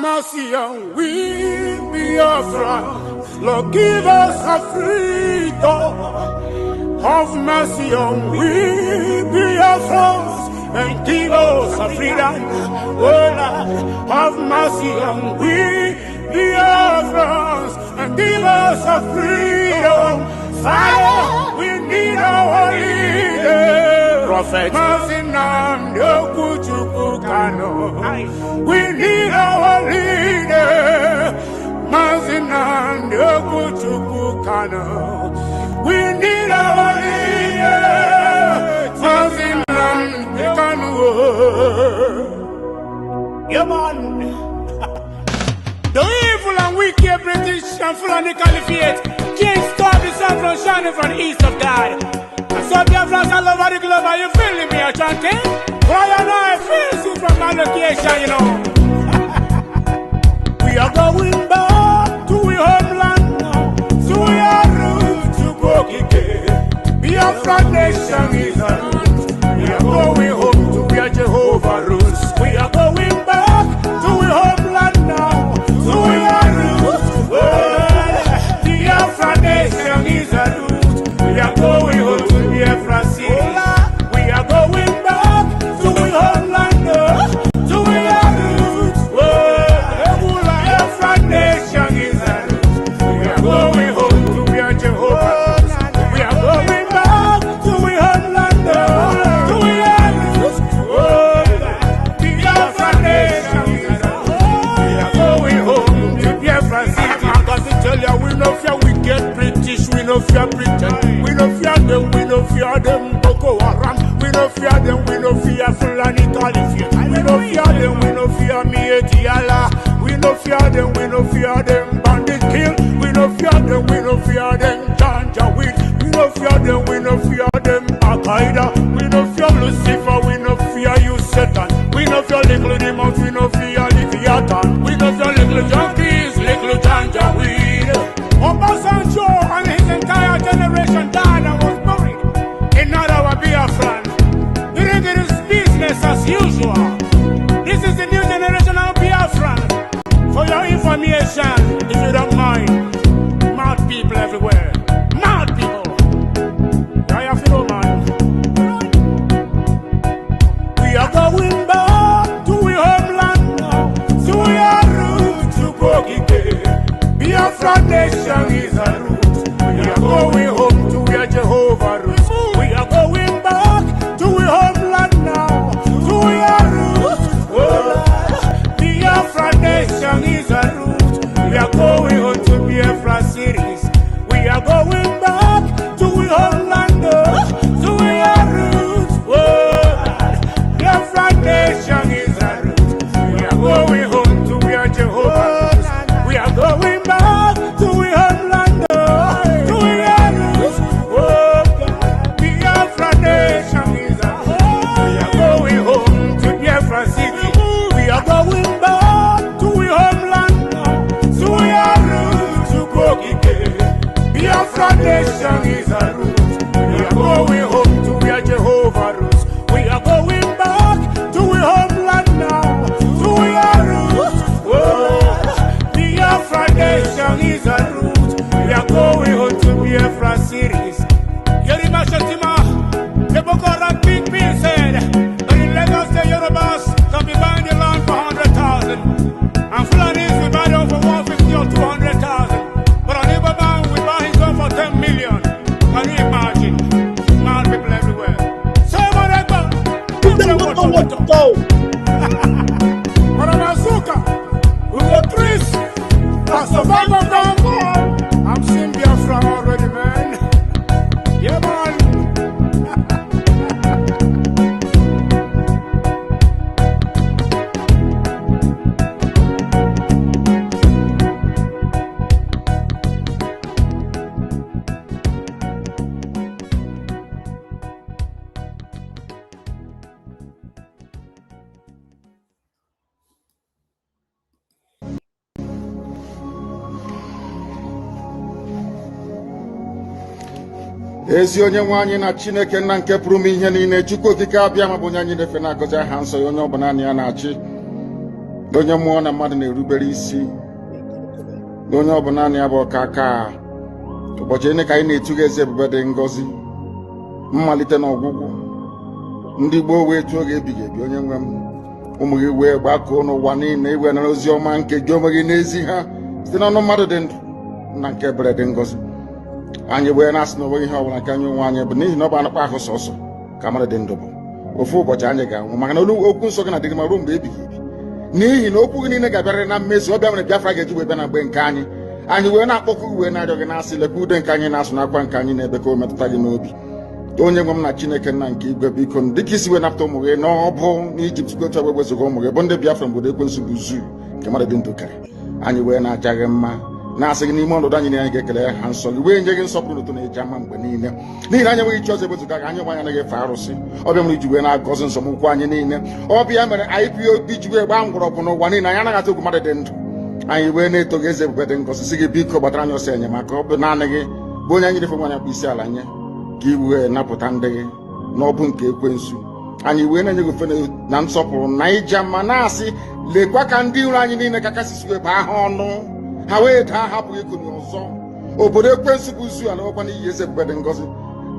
mercy on we, Biafra. Lord, give us a freedom. Have mercy on we, Biafra, and give us a freedom. Oh Lord, have mercy on we, Biafra, and give us a freedom. Father, we need our leader. Prophet. We need our leader. We need our leader. Yeah, man. The evil and wicked British and Fulani Caliphate can't stop the sun from shining from the east of God. And so Biafrans all over the globe, are you feeling me, chanting? Why am I feeling from my location, you know? We are going back to our homeland now. So we are roots to go again. Biafra nation is a root. We are going home to where Jehovah rules. We are going back to our homeland now. So we are roots. Biafra nation is a root. We are going home to Biafra city. We are going back to our homeland now. So we are roots. Biafra nation is a root. We are going home to where Jehovah rules. We are going back to our homeland now. So we are roots. Biafra nation is a root. We are going home to Biafra city. I'm going to tell you, we no fear wicked British, we no fear Britain, we no fear them, Boko Haram, we no fear them, we no fear Fulani Caliphate, we no fear them, we no fear Mietiala, we no fear them, bandit kill, we no fear them, Janjaweed, we no fear them, Al-Qaeda, we no fear Lucifer, we no fear you Satan, we no fear little demons, we no fear Leviathan, we no fear little junkies, little Janjaweed. Obasanjo and his entire generation died and was buried in our Biafran. You think it is business as usual. This is the new generation of Biafran. For your information, if you don't mind, mad people everywhere. Mad people. I have to know, man. We are going back to our homeland now. So we are roots to go again. Biafra nation is a root. We are going home to where Jehovah rules. We are going back to our homeland now. So we are roots. Biafra nation is a root. We are going home to Biafra cities. We are going back to our homeland now. So we are roots. Biafra nation is a root. We are going home to where Jehovah rules. We are going back to our homeland now. So we are roots. Biafra nation is a root. We are going home to Biafra city. We are going back to our homeland now. So we are roots to go again. Biafra nation is a root. We are going home to where Jehovah rules. We are going back to our homeland now. So we are roots. Biafra nation is a root. We are going home to Biafra cities. Yerima Shatima, the Boko Haram Big Bill said that in Lagos the Yorubas can be buying the land for 100,000. And Fulanis we buy them for 150 or 200,000. But on Ibadan we buy his own for 10 million. Can you imagine? Mad people everywhere. So what I go? What to go? But on Azuka, we go Chris. That's the vibe of Crumble. I'm seeing Biafra already, man. Yeah, man. ezi onye nwe anyị na Chineke nna nke pụrụ m ihe niile Chukwu okike abịa ma bụ onye anyị na-efe na-agọzi aha nsọ ya onye ọ bụ naanị ya na-achị onye mmụọ na mmadụ na-erubere isi na onye ọbụla naanị ya bụ ọka aka ụbọchị ene ka anyị na-etuga eze ebube dị ngọzi mmalite na ọgwụgwụ ndị gboo wee tụọ oge ebighị ebi onye nwe m ụmụ gị wee gbakọọ n'ụwa niile iwe nara ozi ọma nke gị onwe gị n'ezi ha site n'ọnụ mmadụ dị ndụ na nke ebere dị ngọzi anyị wee na-asị na onweghị ihe ọbụla nke anyị onwe anyị bụ n'ihi na ọ bụ anakpa ahụ sọsọ ka mmadụ dị ndụ bụ ofu ụbọchị anyị ga-anwụ maka na okwu nsọ gị na-adịgị ma ruo mgbe ebighị ebi n'ihi na okwu gị niile ga-abịarịrị na mmezu ọ bịa mere Biafra ga-eji wee bịa na mgbe nke anyị wee na-akpọkụ gị wee na-arịọ gị na-asị lekwa ude nke anyị na-asụ n'akwa nke anyị na-ebe ka o metụta gị n'obi onye nwe m na Chineke nna nke igwe biko dịka isi wee napụta ụmụ gị n'ọbụ n'Ijipt gotu ọgbe wezuga ụmụ gị bụ ndị Biafra mgbodo ekwensu bụ zuu nke mmadụ dị ndụ kere anyị wee na-aja gị mma na-asị gị n'ime ọnọdụ anyị na anyị ga-ekele ha nsọ gị wee nye gị nsọpụrụ ụtọ na-eji ama mgbe niile n'ihi na anyị enweghị chi ọzọ ewezuga gị anyị nwe anyị anaghị efe arụsị ọbịa mere iji wee na-agọzi nsọmụkwụ anyị niile ọbịa mere IPOB ji wee gbaa mgbọrọgwụ n'ụwa niile anyị anaghị atụ egwu mmadụ dị ndụ anyị wee na-eto gị eze ebube dị ngọzi sị gị biko gbatara anyị ọsọ enyemaka ọ bụ naanị gị bụ onye anyị refe nwanyị akpụ isi ala nye ka i wee napụta ndị gị n'ọbụ nke ekwensu anyị wee na-enye gị ofe na nsọpụrụ na ija ma na-asị lekwa ka ndị iro anyị niile ka kasị wee baa ha ọnụ ha wee daa hapụghị ikonye ọzọ obodo ekwensu bụ zu ala ọkwa n'ihi eze ebube dị ngọzi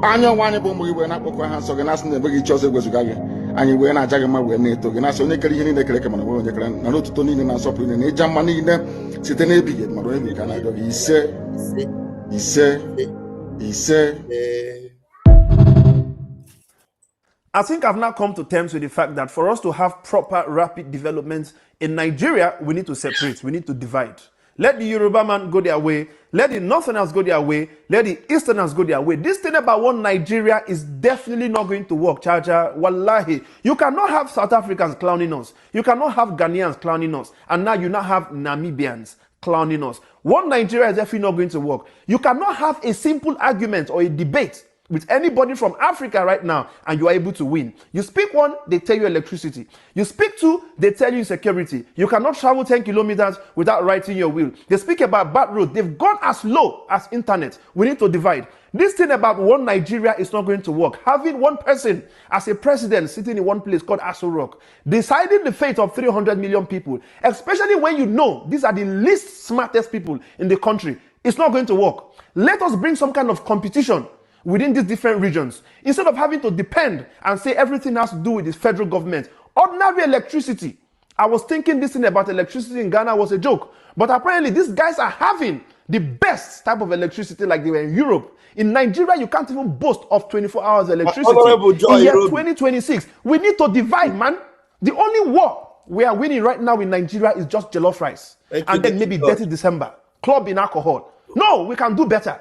anya ọnwa anyị bụ ụmụ gị wee na-akpọkọ ha nsọ gị na-asị na enweghị chi ọzọ egwezuga gị anyị wee na-aja gị mma wee na-eto gị na-asị onye kere ihe niile kere ka mana onye kere na n'otuto niile na nsọpụrụ niile na ịja mma niile site n'ebighị mara onye ka na-arịọ gị ise. I think I've now come to terms with the fact that for us to have proper rapid development in Nigeria, we need to separate, we need to divide. Let the Yoruba man go their way, let the Northerners go their way, let the Easterners go their way. This thing about one Nigeria is definitely not going to work, Chacha. Wallahi. You cannot have South Africans clowning us. You cannot have Ghanaians clowning us. And now you now have Namibians clowning us. One Nigeria is definitely not going to work. You cannot have a simple argument or a debate with anybody from Africa right now and you are able to win. You speak one, they tell you electricity. You speak two, they tell you security. You cannot travel 10 kilometers without writing your will. They speak about bad road. They've gone as low as internet. We need to divide. This thing about one Nigeria is not going to work. Having one person as a president sitting in one place called Aso Rock, deciding the fate of 300 million people, especially when you know these are the least smartest people in the country, it's not going to work. Let us bring some kind of competition within these different regions. Instead of having to depend and say everything has to do with the federal government. Ordinary electricity. I was thinking this thing about electricity in Ghana was a joke. But apparently these guys are having the best type of electricity like they were in Europe. In Nigeria, you can't even boast of 24 hours electricity. In year 2026, we need to divide, man. The only war we are winning right now in Nigeria is just jollof rice. And then maybe dirty December. Club in alcohol. No, we can do better.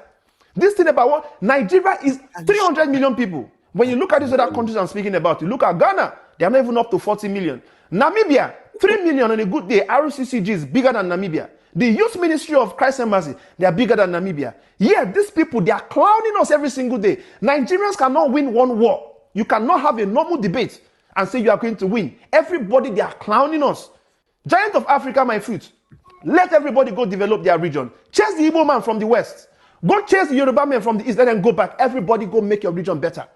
This thing about what? Nigeria is 300 million people. When you look at these other countries I'm speaking about, you look at Ghana, they are not even up to 40 million. Namibia, 3 million on a good day. RCCG is bigger than Namibia. The Youth Ministry of Christ Embassy, they are bigger than Namibia. Yeah, these people, they are clowning us every single day. Nigerians cannot win one war. You cannot have a normal debate and say you are going to win. Everybody, they are clowning us. Giant of Africa, my fruit. Let everybody go develop their region. Chase the Igbo man from the West. Go chase the Yoruba man from the East, let them go back. Everybody go make your region better.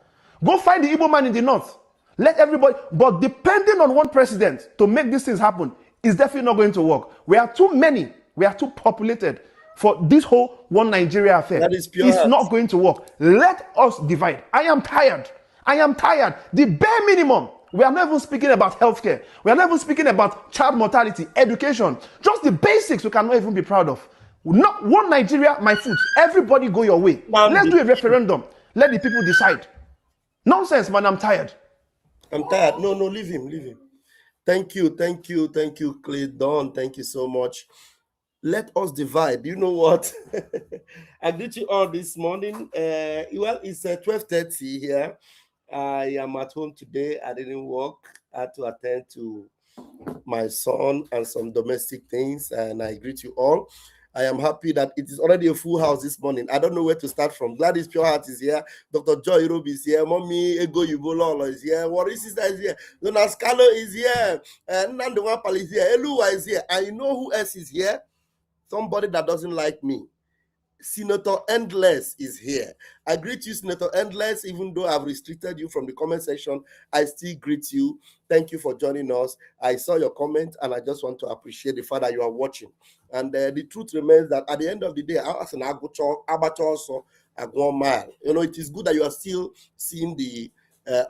Go find the Igbo man in the North. Let everybody, but depending on one president to make these things happen is definitely not going to work. We are too many. We are too populated for this whole one Nigeria affair. That is pure It's not going to work. Let us divide. I am tired. I am tired. The bare minimum. We are not even speaking about healthcare. We are not even speaking about child mortality, education. Just the basics we cannot even be proud of. Not one Nigeria, my foot. Everybody go your way. Let's do a referendum. Let the people decide. Nonsense, man. I'm tired. I'm tired. No, leave him. Thank you, Clay Don. Thank you so much. Let us divide. You know what? I greet you all this morning. Well, it's 12:30 here. I am at home today. I didn't work. I had to attend to my son and some domestic things, and I greet you all. I am happy that it is already a full house this morning. I don't know where to start from. Gladys Pure Heart is here. Dr. Joy Rob is here. Mommy Ego Yubololo is here. Warris Sister is here. Jonas Carlo is here. Nandewapal is here. Eluwa is here. I know who else is here. Somebody that doesn't like me. Senator Endless is here. I greet you, Senator Endless. Even though I've restricted you from the comment section, I still greet you. Thank you for joining us. I saw your comment and I just want to appreciate the fact that you are watching. And the truth remains that at the end of the day, as an abator also a 1 mile. You know, it is good that you are still seeing the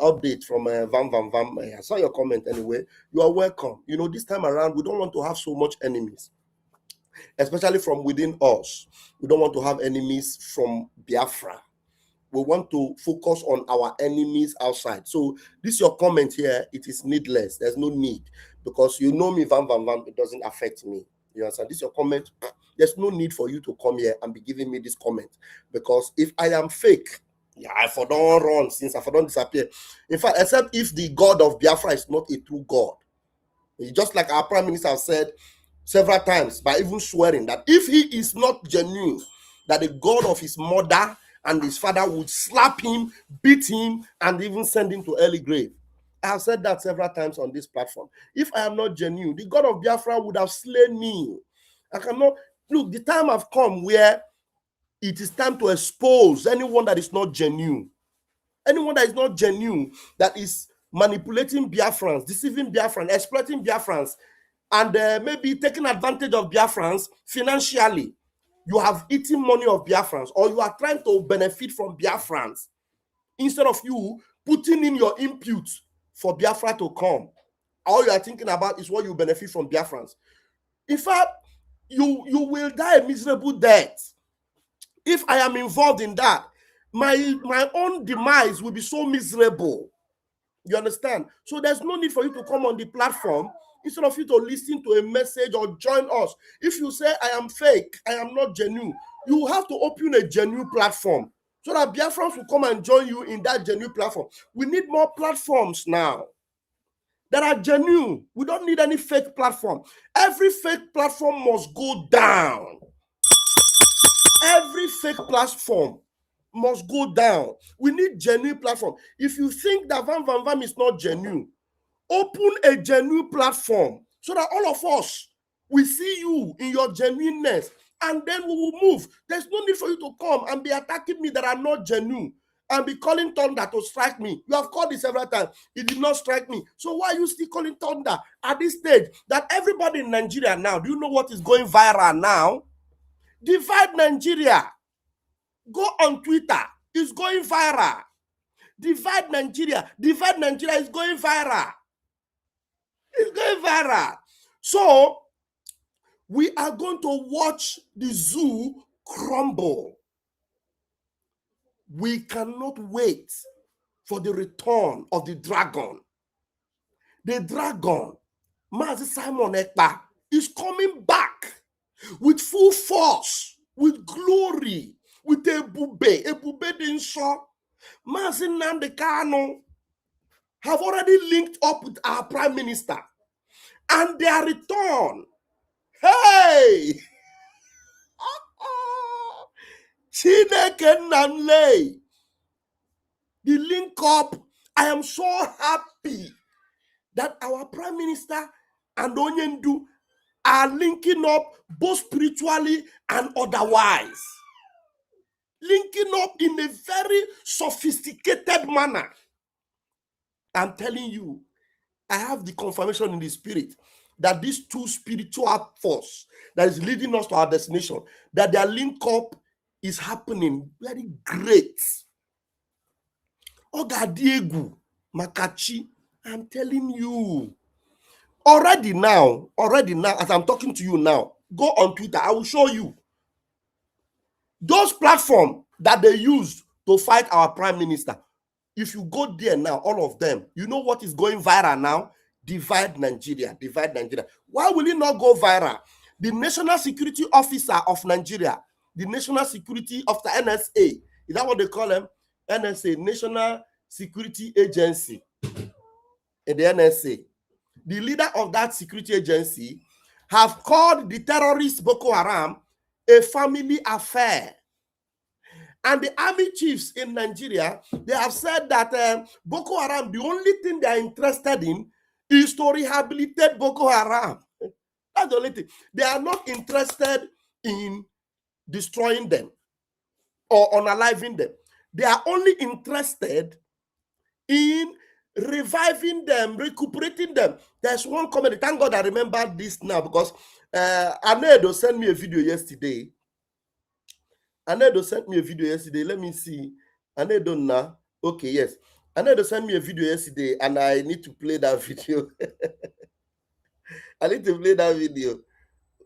update from Vam. I saw your comment anyway. You are welcome. You know, this time around, we don't want to have so much enemies, especially from within us. We don't want to have enemies from Biafra. We want to focus on our enemies outside. So this your comment here, it is needless. There's no need, because you know me, Vam, it doesn't affect me. You understand? This your comment. There's no need for you to come here and be giving me this comment, because if I am fake, yeah, I for don't run since I for don't disappear. In fact, except if the God of Biafra is not a true God. Just like our Prime Minister said several times, by even swearing that if he is not genuine, that the God of his mother and his father would slap him, beat him, and even send him to early grave. I have said that several times on this platform. If I am not genuine, the God of Biafra would have slain me. I cannot. Look, the time have come where it is time to expose anyone that is not genuine. Anyone that is not genuine, that is manipulating Biafrans, deceiving Biafrans, exploiting Biafrans, and maybe taking advantage of Biafrans financially. You have eaten money of Biafrans, or you are trying to benefit from Biafrans instead of you putting in your input for Biafra to come. All you are thinking about is what you benefit from Biafrans. In fact, you will die a miserable death. If I am involved in that, my own demise will be so miserable. You understand? So there's no need for you to come on the platform instead of you to listen to a message or join us. If you say I am fake, I am not genuine, you have to open a genuine platform so that Biafrans will come and join you in that genuine platform. We need more platforms now that are genuine. We don't need any fake platform. Every fake platform must go down. Every fake platform must go down. We need genuine platform. If you think that Vam is not genuine, open a genuine platform so that all of us will see you in your genuineness, and then we will move. There's no need for you to come and be attacking me that are not genuine and be calling thunder to strike me. You have called it several times. It did not strike me. So why are you still calling thunder at this stage that everybody in Nigeria now, do you know what is going viral now? Divide Nigeria. Go on Twitter. It's going viral. Divide Nigeria. Divide Nigeria is going viral. It's going viral. So we are going to watch the zoo crumble. We cannot wait for the return of the dragon. The dragon, Mazi Simon Ekpa, is coming back with full force, with glory, with Ebube Dinso. Mazi Nnamdi Kanu have already linked up with our Prime Minister, and their return, hey, Chineke Nnamdi, the link up. I am so happy that our Prime Minister and Onyendu are linking up both spiritually and otherwise. Linking up in a very sophisticated manner. I'm telling you, I have the confirmation in the spirit that these two spiritual force that is leading us to our destination, that their link up is happening very great. Oga Diegu, Makachi, I'm telling you. Already now, as I'm talking to you now, go on Twitter. I will show you those platforms that they used to fight our Prime Minister. If you go there now, all of them, you know what is going viral now? Divide Nigeria, divide Nigeria. Why will it not go viral? The National Security Officer of Nigeria, the National Security of the NSA, is that what they call them? NSA, National Security Agency, in the NSA. The leader of that security agency have called the terrorist Boko Haram a family affair. And the army chiefs in Nigeria, they have said that Boko Haram, the only thing they are interested in is to rehabilitate Boko Haram. That's the only thing. They are not interested in destroying them. or unaliving them. They are only interested in reviving them, recuperating them. There's one comedy. Thank God I remember this now, because Anedo sent me a video yesterday. Let me see. Anedo now. Okay, yes. Anedo sent me a video yesterday, and I need to play that video. I need to play that video.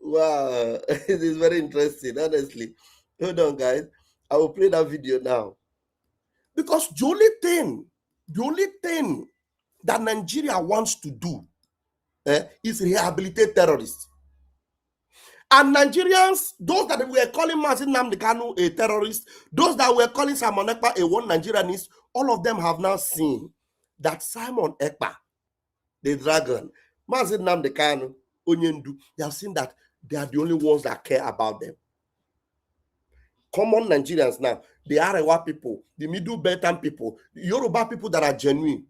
Wow, it is very interesting, honestly. Hold on, guys. I will play that video now. Because the only thing that Nigeria wants to do is rehabilitate terrorists. And Nigerians, those that were calling Mazin Nnamdi Kanu a terrorist, those that were calling Simon Ekpa a one Nigerianist, all of them have now seen that Simon Ekpa, the dragon, Mazin Nnamdi Kanu, Onyendu, they have seen that they are the only ones that care about them. Common Nigerians now, the Arewa people, the Middle Beltern people, the Yoruba people that are genuine,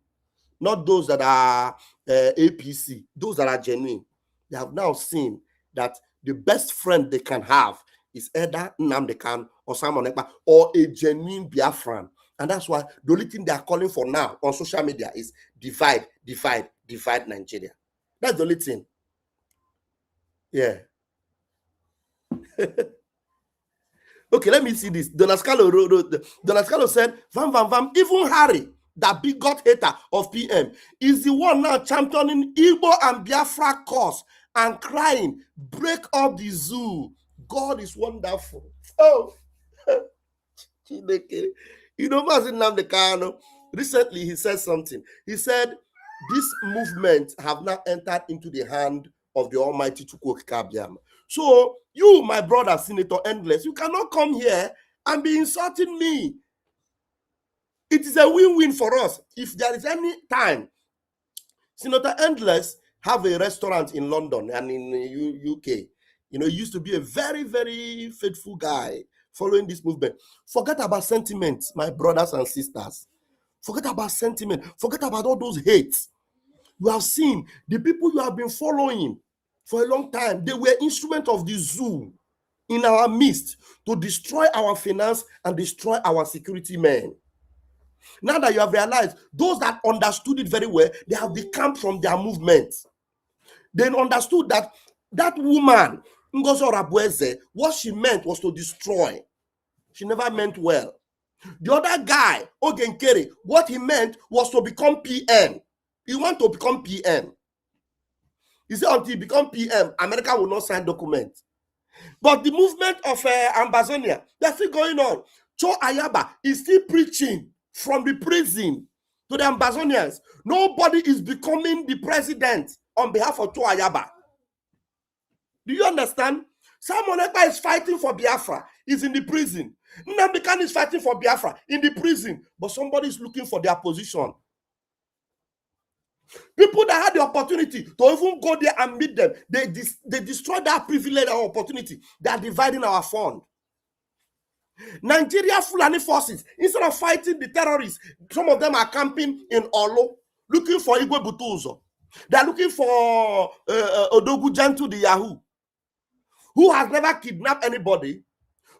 not those that are APC, those that are genuine. They have now seen that the best friend they can have is either Nnamdi Kanu or Simon Ekpa or a genuine Biafran. And that's why the only thing they are calling for now on social media is divide Nigeria. That's the only thing. Yeah. Okay, let me see this. Donald Scalo said, Vam, even Harry, that big god hater of PM, is the one now championing Igbo and Biafra cause and crying, break up the zoo. God is wonderful. Oh, you know, Mazin Nnamdi Kanu, recently he said something. He said, this movement have now entered into the hand of the Almighty Chukwu Kabiam. So you, my brother, Senator Endless, you cannot come here and be insulting me. It is a win-win for us. If there is any time, Senator Endless have a restaurant in London and in UK. You know, he used to be a very, very faithful guy following this movement. Forget about sentiment, my brothers and sisters. Forget about sentiment. Forget about all those hates. You have seen the people you have been following for a long time. They were instruments of the zoo in our midst to destroy our finance and destroy our security men. Now that you have realized, those that understood it very well, they have decamped from their movement. They understood that that woman, Ngozi Orabueze, what she meant was to destroy. She never meant well. The other guy, Ogenkere, what he meant was to become PM. He want to become PM. He said until he become PM, America will not sign documents. But the movement of Ambazonia, they're still going on. Cho Ayaba is still preaching from the prison to the Ambazonians. Nobody is becoming the president on behalf of Cho Ayaba. Do you understand? Simon Ekpa is fighting for Biafra. He's in the prison. Nnamdi Kanu is fighting for Biafra in the prison. But somebody is looking for their position. People that had the opportunity to even go there and meet them, they destroyed that privilege and opportunity. They are dividing our fund. Nigeria Fulani forces, instead of fighting the terrorists, some of them are camping in Olo, looking for Igwe Butuzo. They are looking for Odogu Jantu the Yahoo, who has never kidnapped anybody,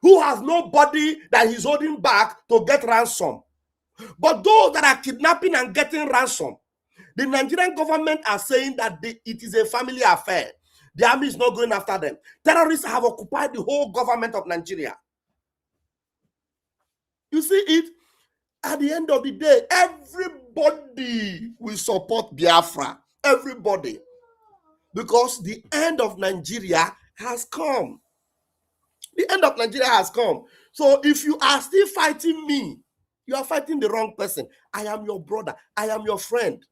who has nobody that he's holding back to get ransom. But those that are kidnapping and getting ransom, the Nigerian government are saying that it is a family affair. The army is not going after them. Terrorists have occupied the whole government of Nigeria. You see it? At the end of the day, everybody will support Biafra. Everybody. Because the end of Nigeria has come. The end of Nigeria has come. So if you are still fighting me, you are fighting the wrong person. I am your brother. I am your friend.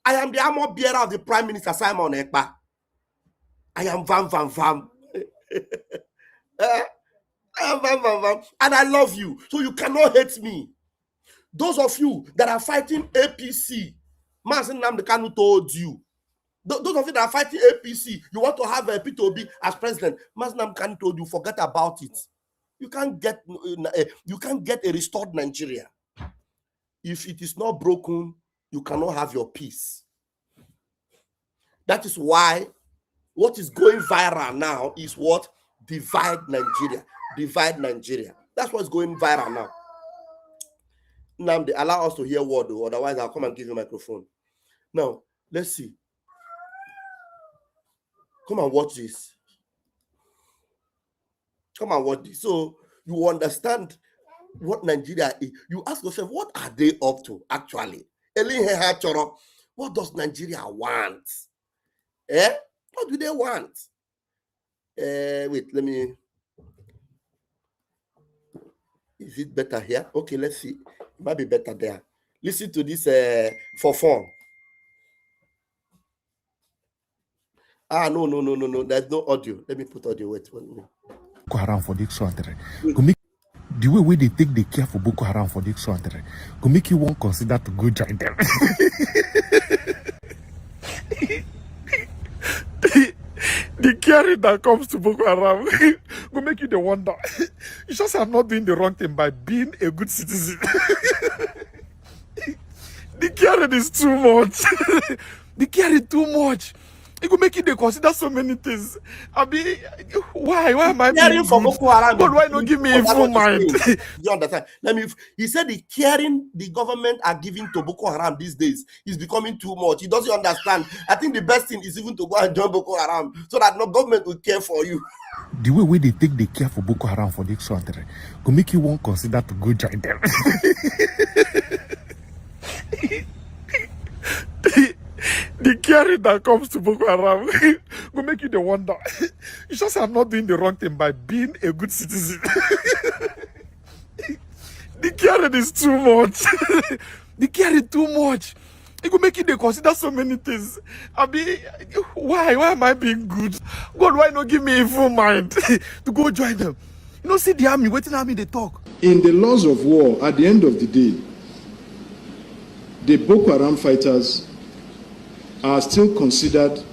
I am the armor bearer of the Prime Minister, Simon Ekpa. I am Vam. I am Vam. And I love you. So you cannot hate me. Those of you that are fighting APC, Mazin Nnamdi Kanu told you. Those of you that are fighting APC, you want to have a P2B as president. Mazin Nnamdi Kanu told you, forget about it. You can't get a restored Nigeria. If it is not broken, you cannot have your peace. That is why what is going viral now is what? Divide Nigeria. Divide Nigeria. That's what's going viral now. Now they allow us to hear word, though, otherwise I'll come and give you a microphone. Now, let's see. Come and watch this. Come and watch this. So you understand what Nigeria is. You ask yourself, what are they up to actually? What does Nigeria want? What do they want? Wait, let me. Is it better here? Okay, let's see. It might be better there. Listen to this for fun. No. There's no audio. Let me put audio. Wait 1 minute. Boko Haram for this country. The way they take the care for Boko Haram for this country, go make you won't consider to go join them. The caring that comes to Boko Haram will make you the wonder. You just I'm not doing the wrong thing by being a good citizen. The caring is too much. The caring too much. It will make you consider so many things. I mean, why am I being for Boko Haram? God, why not give me a full mind? You understand? He said the caring the government are giving to Boko Haram these days is becoming too much. He doesn't understand. I think the best thing is even to go and join Boko Haram so that no government will care for you. The way they take the care for Boko Haram for this country will make you won't consider to go join them. The caring that comes to Boko Haram will make you the wonder. You just I'm not doing the wrong thing by being a good citizen. The caring is too much. The caring too much. It will make you consider so many things. I mean, why am I being good? God, why not give me a full mind to go join them? You know, see the army, waiting army, they talk. In the laws of war, at the end of the day, the Boko Haram fighters are still considered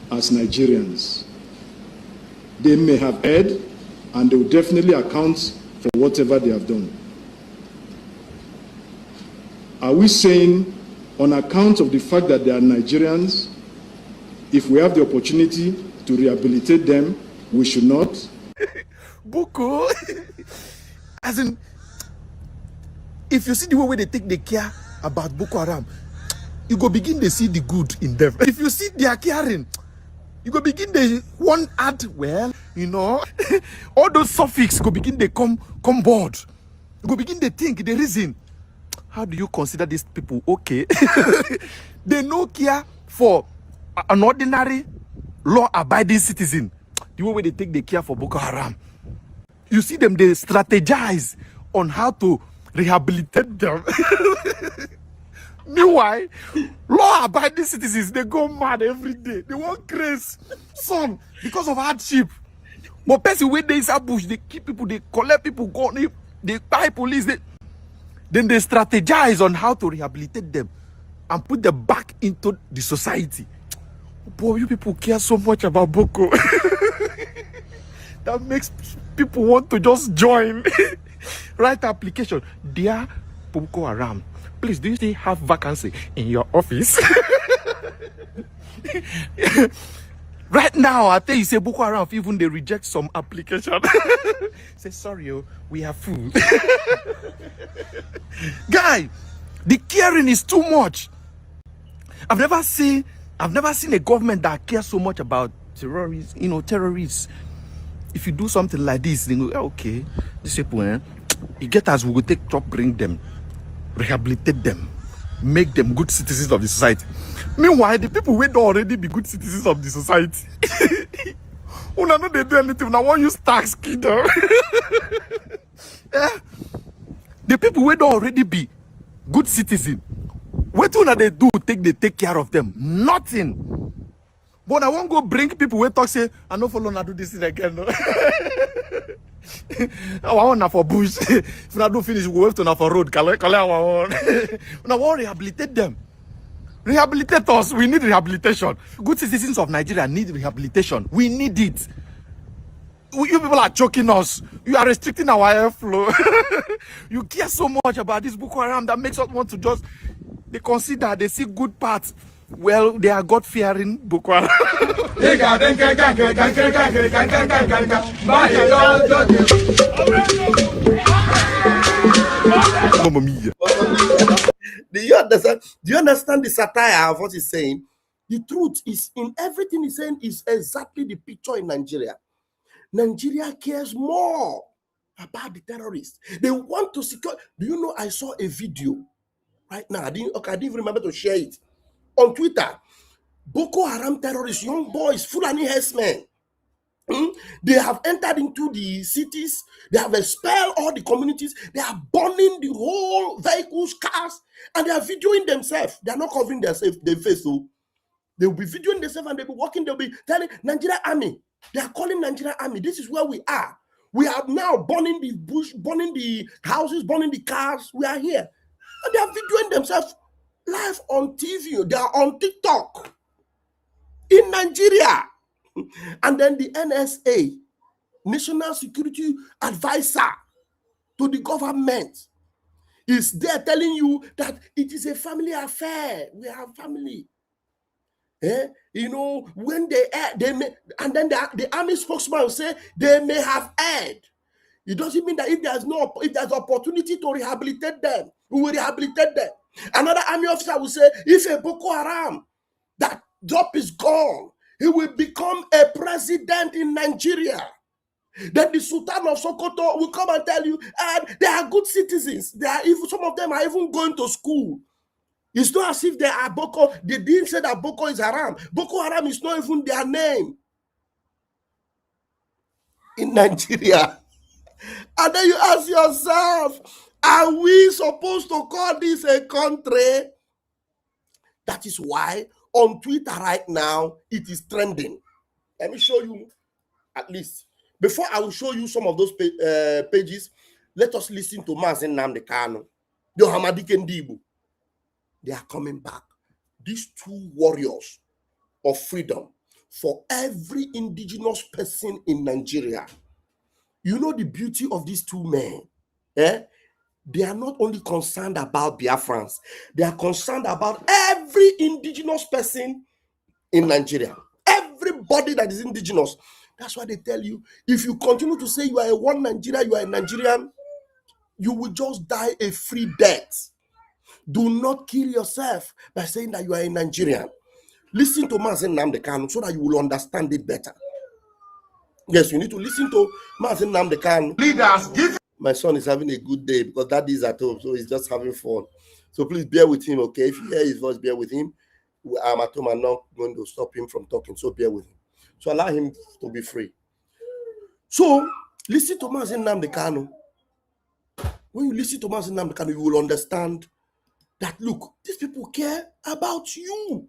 as Nigerians. They may have erred, and they will definitely account for whatever they have done. Are we saying, on account of the fact that they are Nigerians, if we have the opportunity to rehabilitate them, we should not? Boko, as in, if you see the way they take the care about Boko Haram, you go begin to see the good in them. If you see they are caring, you go begin to one add, well, you know, all those suffix go begin to come board. You go begin to think, the reason. How do you consider these people okay? They no care for an ordinary law-abiding citizen. The way they take the care for Boko Haram. You see them, they strategize on how to rehabilitate them. Meanwhile, law-abiding citizens, they go mad every day. They want grace, son, because of hardship. But person when they inside bush, they keep people, they collect people, go, they buy police, then they strategize on how to rehabilitate them and put them back into the society. Boy, you people care so much about Boko. That makes people want to just join. Write application. Dear Boko Haram, please, do you still have vacancy in your office? Right now, I tell you, say Boko Haram, even they reject some application. Say, sorry, we have food. Guy, the caring is too much. I've never seen a government that cares so much about terrorists, terrorists. If you do something like this, they go, okay, these people, you get us, we will take top, bring them, rehabilitate them, make them good citizens of the society. Meanwhile, the people will already be good citizens of the society. Una no they do anything. Now want use tax kiddo. The people will already be good citizens. What do they do? They take care of them. Nothing. But I won't go bring people who talk say, I don't follow na do this thing again. No? I want for bush. If I do finish, we go to na for road. I want rehabilitate them. Rehabilitate us. We need rehabilitation. Good citizens of Nigeria need rehabilitation. We need it. You people are choking us. You are restricting our airflow. You care so much about this Boko Haram that makes us want to just, they consider, they see good parts. Well, they are God-fearing Boko Haram. Mamma mia. Do you understand? Do you understand the satire of what he's saying? The truth is in everything he's saying is exactly the picture in Nigeria. Nigeria cares more about the terrorists. They want to secure. Do you know? I saw a video right now. I didn't even remember to share it on Twitter. Boko Haram terrorists, young boys, Fulani herdsmen. They have entered into the cities. They have expelled all the communities. They are burning the whole vehicles, cars, and they are videoing themselves. They are not covering their face. So they will be videoing themselves and they'll be walking. They'll be telling Nigeria Army. They are calling Nigeria Army. This is where we are. We are now burning the bush, burning the houses, burning the cars. We are here. And they are videoing themselves live on TV. They are on TikTok in Nigeria. And then the NSA, National Security Advisor to the government, is there telling you that it is a family affair. We have family. You know, when they may, and then the army spokesman will say they may have erred. It doesn't mean that if there's opportunity to rehabilitate them, we will rehabilitate them. Another army officer will say, if a Boko Haram, that job is gone, he will become a president in Nigeria. Then the Sultan of Sokoto will come and tell you, and they are good citizens. They are even, some of them are even going to school. It's not as if they are Boko. They didn't say that Boko is Haram. Boko Haram is not even their name in Nigeria. And then you ask yourself, are we supposed to call this a country? That is why on Twitter right now, it is trending. Let me show you at least. Before I will show you some of those pages, let us listen to Mazen Nnamdi Kanu, the Hamadike Ndibu. They are coming back. These two warriors of freedom for every indigenous person in Nigeria. You know the beauty of these two men. They are not only concerned about Biafrans, they are concerned about every indigenous person in Nigeria. Everybody that is indigenous. That's why they tell you, if you continue to say you are a one Nigeria, you are a Nigerian, you will just die a free death. Do not kill yourself by saying that you are a Nigerian. Listen to Mazen Nnamdi Kanu so that you will understand it better. Yes, you need to listen to Mazen Nnamdi Kanu. Leaders give. My son is having a good day because daddy is at home, so he's just having fun. So please bear with him, okay? If you hear his voice, bear with him. I'm at home. I'm not going to stop him from talking, so bear with him. So allow him to be free. So listen to Mazen Nnamdi Kanu. When you listen to Mazen Nnamdi Kanu, you will understand that, look, these people care about you.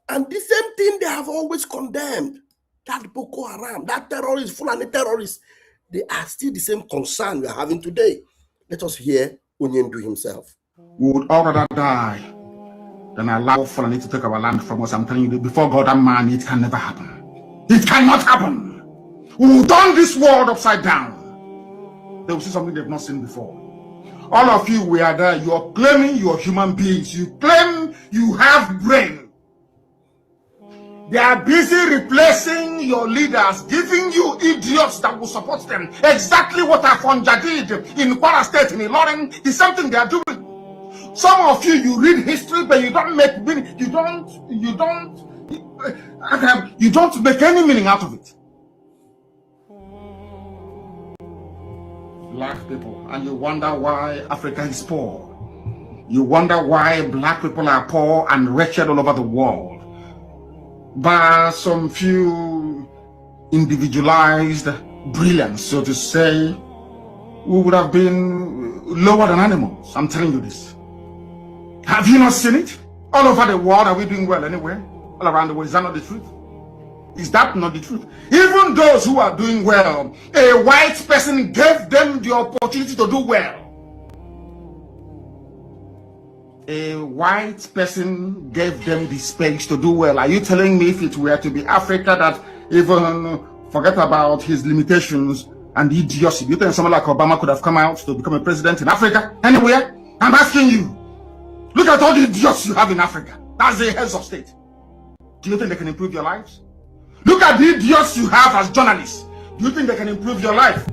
And the same thing they have always condemned, that Boko Haram, that terrorist, Fulani terrorists, they are still the same concern we are having today. Let us hear Onyendu himself. We would all rather die than allow Fulani to take our land from us. I'm telling you, before God and man, it can never happen. It cannot happen. We will turn this world upside down. They will see something they've not seen before. All of you, we are there. You are claiming you are human beings. You claim you have brain. They are busy replacing your leaders, giving you idiots that will support them. Exactly what Afonja did in Kwara State, in Ilorin, is something they are doing. Some of you, you read history, but you don't make meaning. You don't make any meaning out of it. Black people, and you wonder why Africa is poor. You wonder why black people are poor and wretched all over the world. By some few individualized brilliance, so to say, we would have been lower than animals. I'm telling you this. Have you not seen it? All over the world, are we doing well anywhere? All around the world, is that not the truth? Is that not the truth? Even those who are doing well, a white person gave them the opportunity to do well. A white person gave them the space to do well. Are you telling me if it were to be Africa that even forget about his limitations and idiocy, do you think someone like Obama could have come out to become a president in Africa? Anywhere? I'm asking you. Look at all the idiots you have in Africa. That's the heads of state. Do you think they can improve your lives? Look at the idiots you have as journalists. Do you think they can improve your life?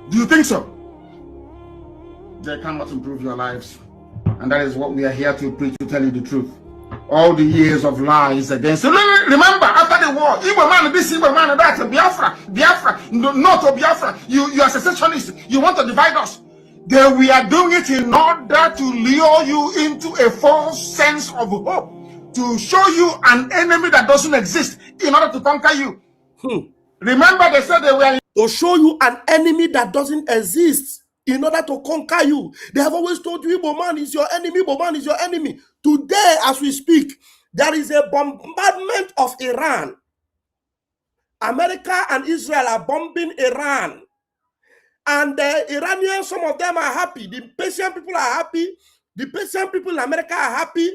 Do you think so? they cannot improve your lives. And that is what we are here to preach, to tell you the truth. All the years of lies against. Remember, after the war, Igbo man, this Igbo man, that Biafra, not to Biafra. You are secessionists. You want to divide us. We are doing it in order to lure you into a false sense of hope, to show you an enemy that doesn't exist in order to conquer you. Remember, they said they were to show you an enemy that doesn't exist in order to conquer you. They have always told you, Igbo man is your enemy, Igbo man is your enemy. Today, as we speak, there is a bombardment of Iran. America and Israel are bombing Iran. And the Iranians, some of them are happy. The Persian people are happy. The Persian people in America are happy.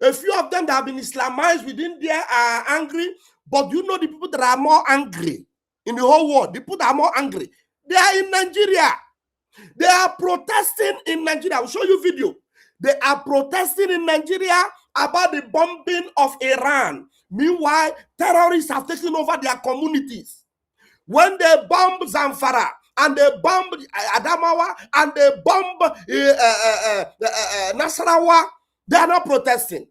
A few of them that have been Islamized within there are angry. But you know the people that are more angry in the whole world, the people that are more angry, they are in Nigeria. They are protesting in Nigeria. I will show you video. They are protesting in Nigeria about the bombing of Iran. Meanwhile, terrorists have taken over their communities. When they bomb Zamfara, and they bomb Adamawa, and they bomb Nasarawa, they are not protesting.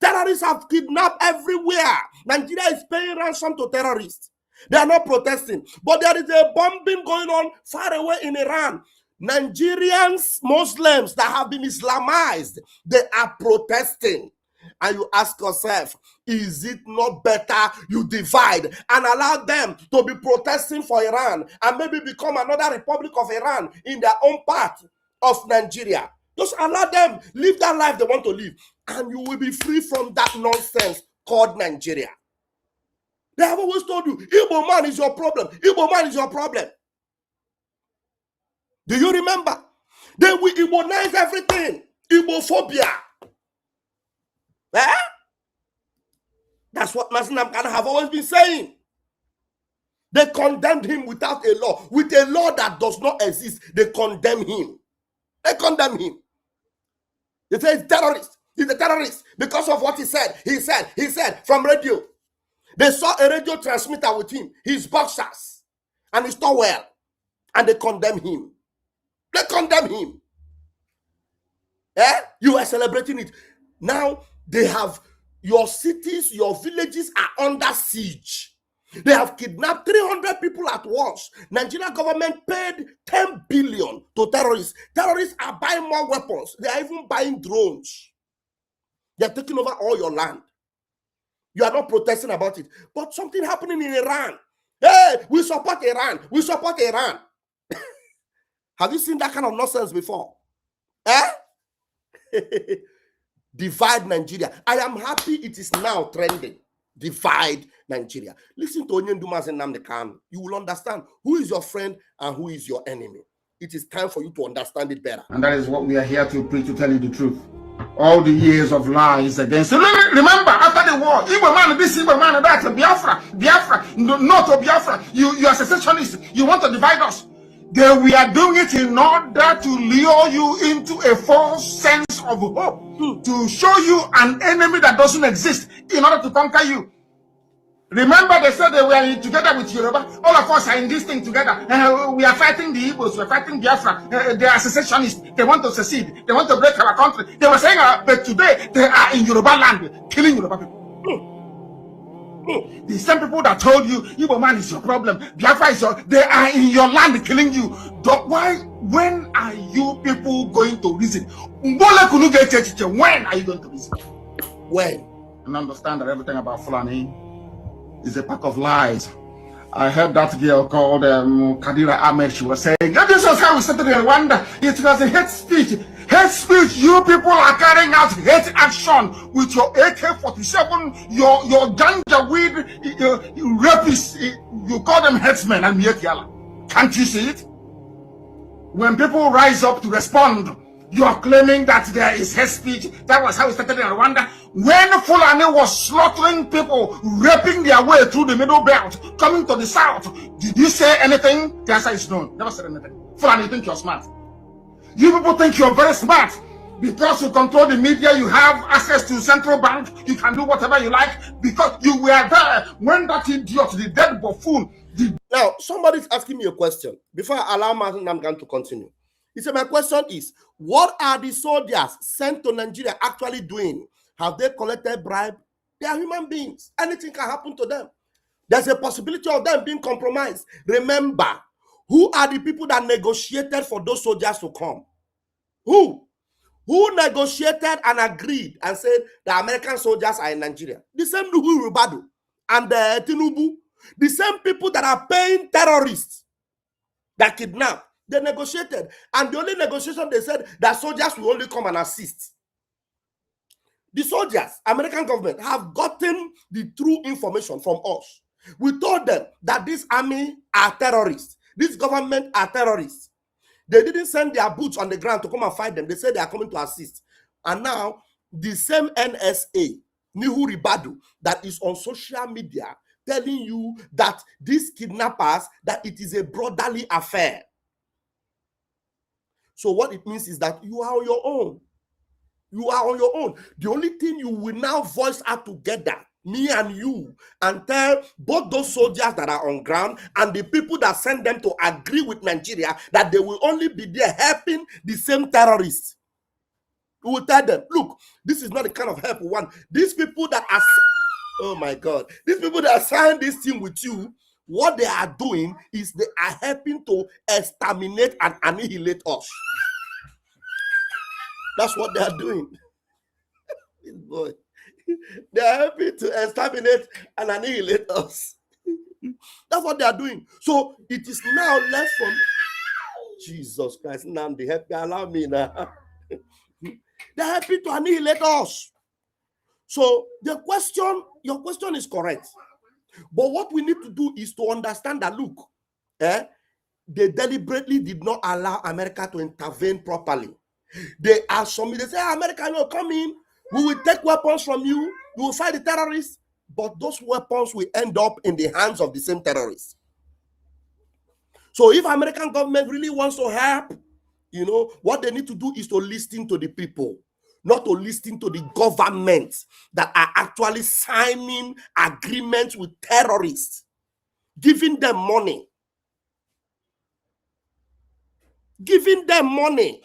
Terrorists have kidnapped everywhere. Nigeria is paying ransom to terrorists. They are not protesting. But there is a bombing going on far away in Iran. Nigerians, Muslims that have been Islamized, they are protesting. And you ask yourself, is it not better you divide and allow them to be protesting for Iran and maybe become another Republic of Iran in their own part of Nigeria? Just allow them live that life they want to live, and you will be free from that nonsense called Nigeria. They have always told you, Igbo man is your problem. Igbo man is your problem. Do you remember? They will Igbonize everything. Igbophobia. Eh? That's what Mazi Nnamdi Kanu have always been saying. They condemned him without a law. With a law that does not exist, they condemn him. They condemn him. They say he's terrorist. He's a terrorist because of what he said. He said from radio. They saw a radio transmitter with him, his boxers, and his towel, and they condemn him. They condemn him. Eh? You are celebrating it. Now they have your cities, your villages are under siege. They have kidnapped 300 people at once. Nigeria government paid 10 billion to terrorists. Terrorists are buying more weapons. They are even buying drones. They are taking over all your land. You are not protesting about it. But something happening in Iran. Hey, we support Iran. We support Iran. Have you seen that kind of nonsense before? Eh? Divide Nigeria. I am happy it is now trending. Divide Nigeria. Listen to Onyendu Mazi Nnamdi Kanu. You will understand who is your friend and who is your enemy. It is time for you to understand it better. And that is what we are here to preach, to tell you the truth. All the years of lies against. Remember, after the war, Igbo man, this Igbo man, that Biafra, not to Biafra. You are secessionists. You want to divide us. We are doing it in order to lure you into a false sense of hope, to show you an enemy that doesn't exist in order to conquer you. Remember, they said they were together with Yoruba. All of us are in this thing together. We are fighting the Igbos. We are fighting Biafra. They are secessionists. They want to secede. They want to break our country. They were saying, but today they are in Yoruba land, killing Yoruba people. The same people that told you, Igbo man is your problem, Biafra is your, they are in your land killing you. When are you people going to reason? When are you going to reason? When? And understand that everything about Fulani is a pack of lies. I heard that girl called Kadira Ahmed. She was saying, this is how we started in Rwanda. It was a hate speech. Hate speech. You people are carrying out hate action with your AK-47, your ganja weed rapists. You call them headsmen and Miyekiala. Can't you see it? When people rise up to respond, you are claiming that there is hate speech. That was how it started in Rwanda. When Fulani was slaughtering people, raping their way through the middle belt, coming to the south, did you say anything? The answer is no. Never said anything. Fulani, you think you're smart. You people think you're very smart. Because you control the media, you have access to central bank, you can do whatever you like, because you were there when that idiot, the dead buffoon. Now, somebody's asking me a question. Before I allow Mazi Nnamdi Kanu to continue. He said, my question is, what are the soldiers sent to Nigeria actually doing? Have they collected bribe? They are human beings. Anything can happen to them. There's a possibility of them being compromised. Remember, who are the people that negotiated for those soldiers to come? Who? Who negotiated and agreed and said the American soldiers are in Nigeria? The same Nuhu Rubadu and Tinubu. The same people that are paying terrorists that kidnap. They negotiated. And the only negotiation they said that soldiers will only come and assist. The soldiers, American government, have gotten the true information from us. We told them that this army are terrorists. This government are terrorists. They didn't send their boots on the ground to come and fight them. They said they are coming to assist. And now, the same NSA, Nihu Ribadu, that is on social media telling you that these kidnappers, that it is a brotherly affair. So what it means is that you are on your own. You are on your own. The only thing you will now voice out together, me and you, and tell both those soldiers that are on ground and the people that send them to agree with Nigeria that they will only be there helping the same terrorists. We will tell them, look, this is not the kind of help we want. These people that are, oh my God, these people that signed this thing with you, what they are doing is they are helping to exterminate and annihilate us. That's what they are doing. Boy, they are helping to exterminate and annihilate us. That's what they are doing. So it is now left from Jesus Christ. Now they help me, allow me now. They are helping to annihilate us. So your question is correct. But what we need to do is to understand that, look, they deliberately did not allow America to intervene properly. They are some, they say, America, you come in, we will take weapons from you, you will fight the terrorists, but those weapons will end up in the hands of the same terrorists. So if American government really wants to help, you know, what they need to do is to listen to the people, not to listen to the governments that are actually signing agreements with terrorists, giving them money. Giving them money.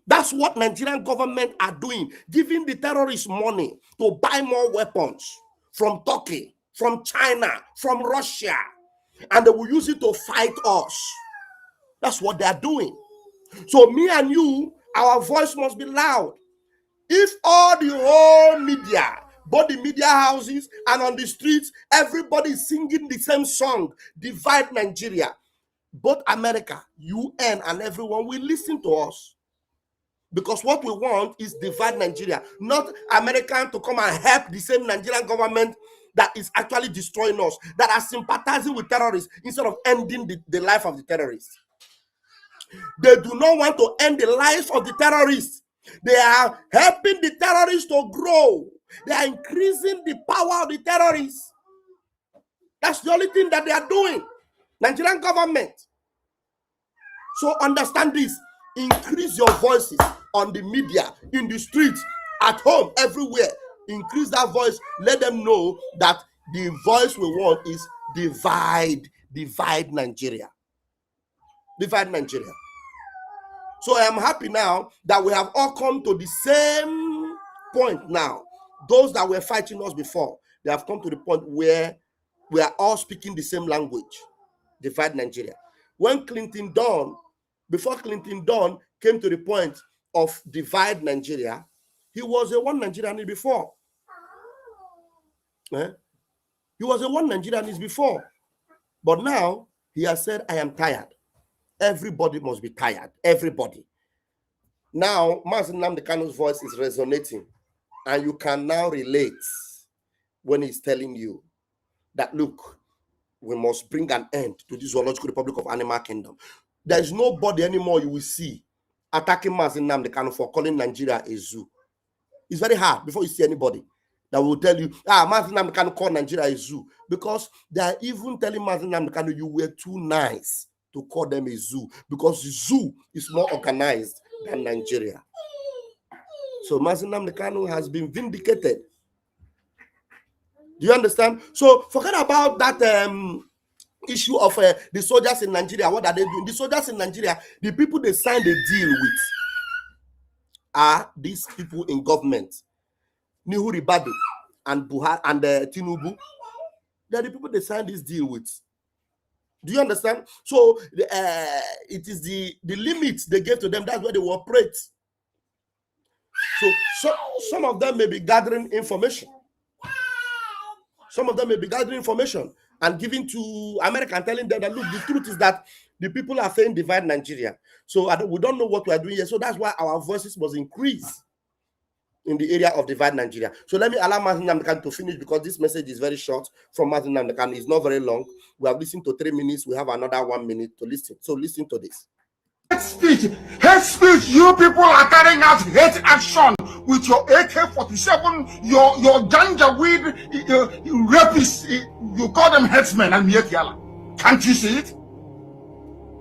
That's what Nigerian government are doing, giving the terrorists money to buy more weapons from Turkey, from China, from Russia, and they will use it to fight us. That's what they are doing. So me and you, our voice must be loud. If all the whole media, both the media houses and on the streets, everybody is singing the same song, divide Nigeria, both America, UN, and everyone will listen to us. Because what we want is divide Nigeria, not American to come and help the same Nigerian government that is actually destroying us, that are sympathizing with terrorists instead of ending the life of the terrorists. They do not want to end the life of the terrorists. They are helping the terrorists to grow. They are increasing the power of the terrorists. That's the only thing that they are doing. Nigerian government. So understand this. Increase your voices on the media, in the streets, at home, everywhere. Increase that voice. Let them know that the voice we want is divide Nigeria. Divide Nigeria. So I am happy now that we have all come to the same point now. Those that were fighting us before, they have come to the point where we are all speaking the same language. Divide Nigeria. When before Clinton Don came to the point of divide Nigeria, he was a one Nigerianist before. He was a one Nigerianist before. But now he has said, I am tired. Everybody must be tired. Everybody. Now, Mazi Nnamdi Kanu's voice is resonating. And you can now relate when he's telling you that, look, we must bring an end to the Zoological Republic of Animal Kingdom. There is nobody anymore you will see attacking Mazi Nnamdi Kanu for calling Nigeria a zoo. It's very hard before you see anybody that will tell you, Mazi Nnamdi Kanu call Nigeria a zoo. Because they are even telling Mazi Nnamdi Kanu, you were too nice to call them a zoo, because the zoo is more organized than Nigeria. So Mazi Nnamdi Kanu has been vindicated. Do you understand? So forget about that issue of the soldiers in Nigeria. What are they doing? The soldiers in Nigeria, the people they signed a deal with are these people in government. Nuhu Ribadu and Buhari and Tinubu. They're the people they signed this deal with. Do you understand? So it is the limits they gave to them. That's where they will operate. So some of them may be gathering information. Some of them may be gathering information and giving to America and telling them that, look, the truth is that the people are saying divide Nigeria. So we don't know what we are doing here. So that's why our voices must increase in the area of divide Nigeria. So let me allow Martin Namdekan to finish, because this message is very short from Martin Namdekan. It's not very long. We have listened to 3 minutes. We have another 1 minute to listen. So listen to this. Hate speech, you people are carrying out hate action with your AK-47, your ganja weed rapists, you call them headsmen and Miekiala. Can't you see it?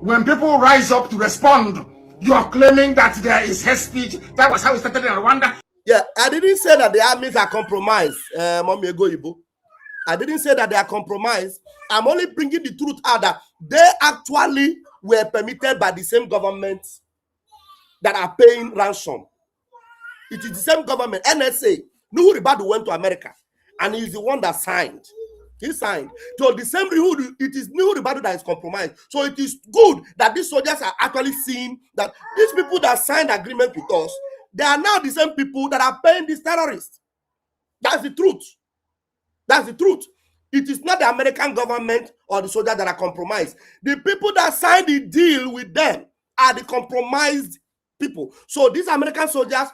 When people rise up to respond, you are claiming that there is hate speech. That was how it started in Rwanda. Yeah, I didn't say that the armies are compromised, Mommy Egoibo. I didn't say that they are compromised. I'm only bringing the truth out that they actually were permitted by the same government that are paying ransom. It is the same government, NSA. Nuhu Ribadu went to America, and he's the one that signed. He signed. So the same it is Nuhu Ribadu that is compromised. So it is good that these soldiers are actually seeing that these people that signed agreement with us, they are now the same people that are paying these terrorists. That's the truth. That's the truth. It is not the American government or the soldiers that are compromised. The people that signed the deal with them are the compromised people. So these American soldiers,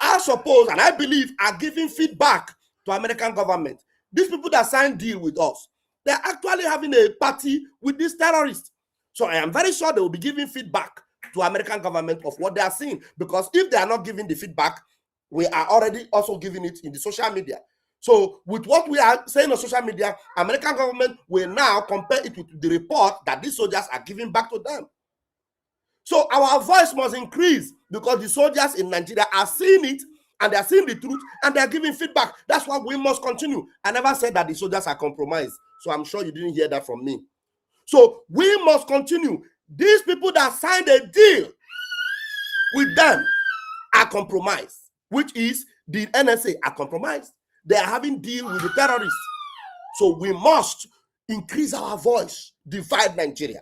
I suppose, and I believe, are giving feedback to American government. These people that signed deal with us, they're actually having a party with these terrorists. So I am very sure they will be giving feedback to American government of what they are seeing. Because if they are not giving the feedback, we are already also giving it in the social media. So with what we are saying on social media, American government will now compare it with the report that these soldiers are giving back to them. So our voice must increase, because the soldiers in Nigeria are seeing it, and they are seeing the truth, and they are giving feedback. That's why we must continue. I never said that the soldiers are compromised. So I'm sure you didn't hear that from me. So we must continue. These people that signed a deal with them are compromised, which is the NSA are compromised. They are having deal with the terrorists. So we must increase our voice, divide Nigeria.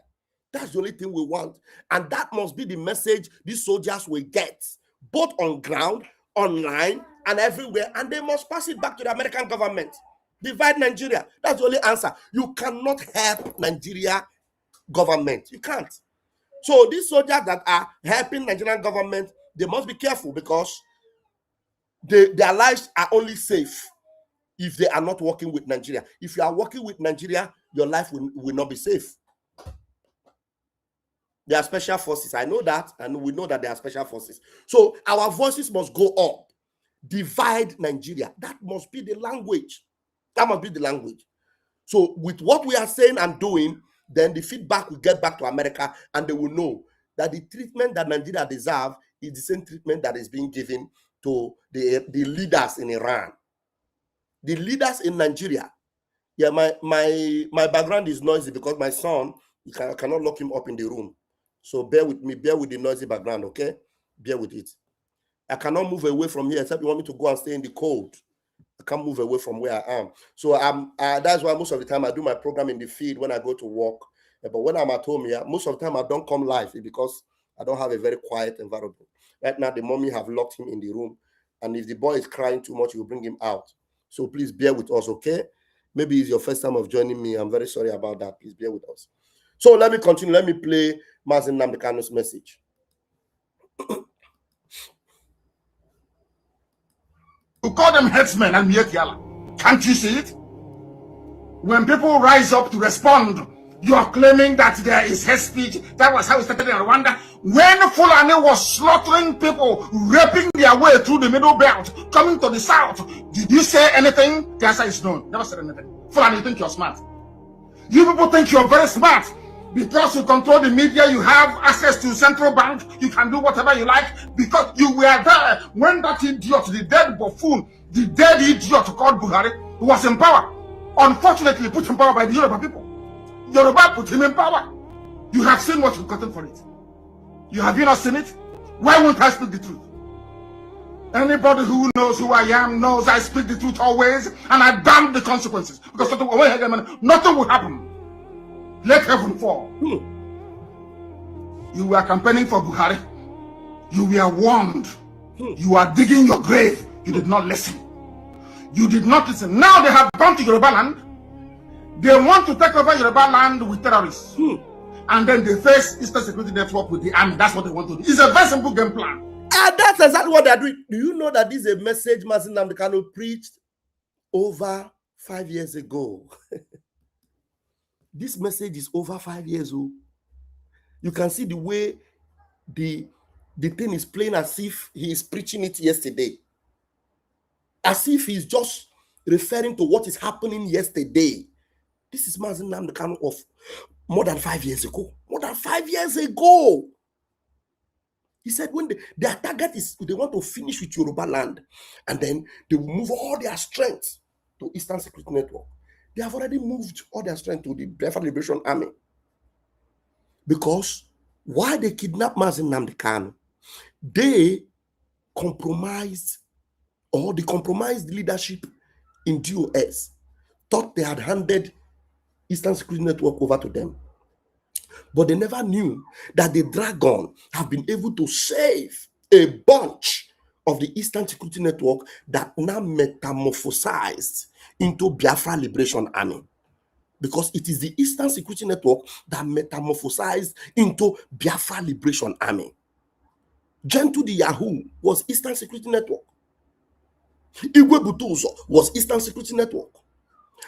That's the only thing we want. And that must be the message these soldiers will get, both on ground, online, and everywhere. And they must pass it back to the American government. Divide Nigeria. That's the only answer. You cannot help Nigeria government. You can't. So these soldiers that are helping Nigerian government, they must be careful, because their lives are only safe if they are not working with Nigeria. If you are working with Nigeria, your life will not be safe. They are special forces. I know that, and we know that they are special forces. So our voices must go up. Divide Nigeria. That must be the language. That must be the language. So with what we are saying and doing, then the feedback will get back to America, and they will know that the treatment that Nigeria deserves is the same treatment that is being given to the leaders in Iran. The leaders in Nigeria. Yeah, my background is noisy because my son, I cannot lock him up in the room. So bear with me, bear with the noisy background, okay? Bear with it. I cannot move away from here except you want me to go and stay in the cold. I can't move away from where I am. So that's why most of the time I do my program in the field when I go to work. But when I'm at home here, most of the time I don't come live because I don't have a very quiet environment. Right now, the mommy have locked him in the room. And if the boy is crying too much, we'll bring him out. So please bear with us, okay? Maybe it's your first time of joining me. I'm very sorry about that. Please bear with us. So let me continue. Let me play Mazen Namdekano's message. You call them headsmen and Miekiala. Can't you see it? When people rise up to respond, you are claiming that there is hate speech. That was how it started in Rwanda. When Fulani was slaughtering people, raping their way through the middle belt, coming to the south, did you say anything? The answer is no. Never said anything. Fulani, you think you're smart. You people think you're very smart. Because you control the media, you have access to central bank, you can do whatever you like, because you were there when that idiot, the dead buffoon, the dead idiot called Buhari, was in power. Unfortunately, put in power by the Yoruba people. Yoruba put him in power. You have seen what you've gotten for it. You have not seen it? Why won't I speak the truth? Anybody who knows who I am knows I speak the truth always, and I damn the consequences. Because nothing will happen. Let heaven fall. You were campaigning for Buhari. You were warned. You are digging your grave. You did not listen. You did not listen. Now they have gone to Yoruba land. They want to take over Yoruba land with terrorists. And then they face Eastern Security Network with the army. That's what they want to do. It's a very simple game plan. And that's exactly what they're doing. Do you know that this is a message Mazi Nnamdi Kanu preached over 5 years ago? This message is over 5 years old. You can see the way the thing is playing as if he is preaching it yesterday. As if he's just referring to what is happening yesterday. This is Mazi Nnamdi Kanu of more than 5 years ago. More than 5 years ago. He said when their target is they want to finish with Yoruba land, and then they will move all their strength to Eastern Security Network. They have already moved all their strength to the Biafra Liberation Army. Because why they kidnapped Mazi Nnamdi Kanu, they compromised, or the compromised leadership in DOS thought they had handed Eastern Security Network over to them. But they never knew that the dragon have been able to save a bunch of the Eastern Security Network that now metamorphosized into Biafra Liberation Army. Because it is the Eastern Security Network that metamorphosized into Biafra Liberation Army. Gentle the Yahoo was Eastern Security Network. Igwe Butuzo was Eastern Security Network.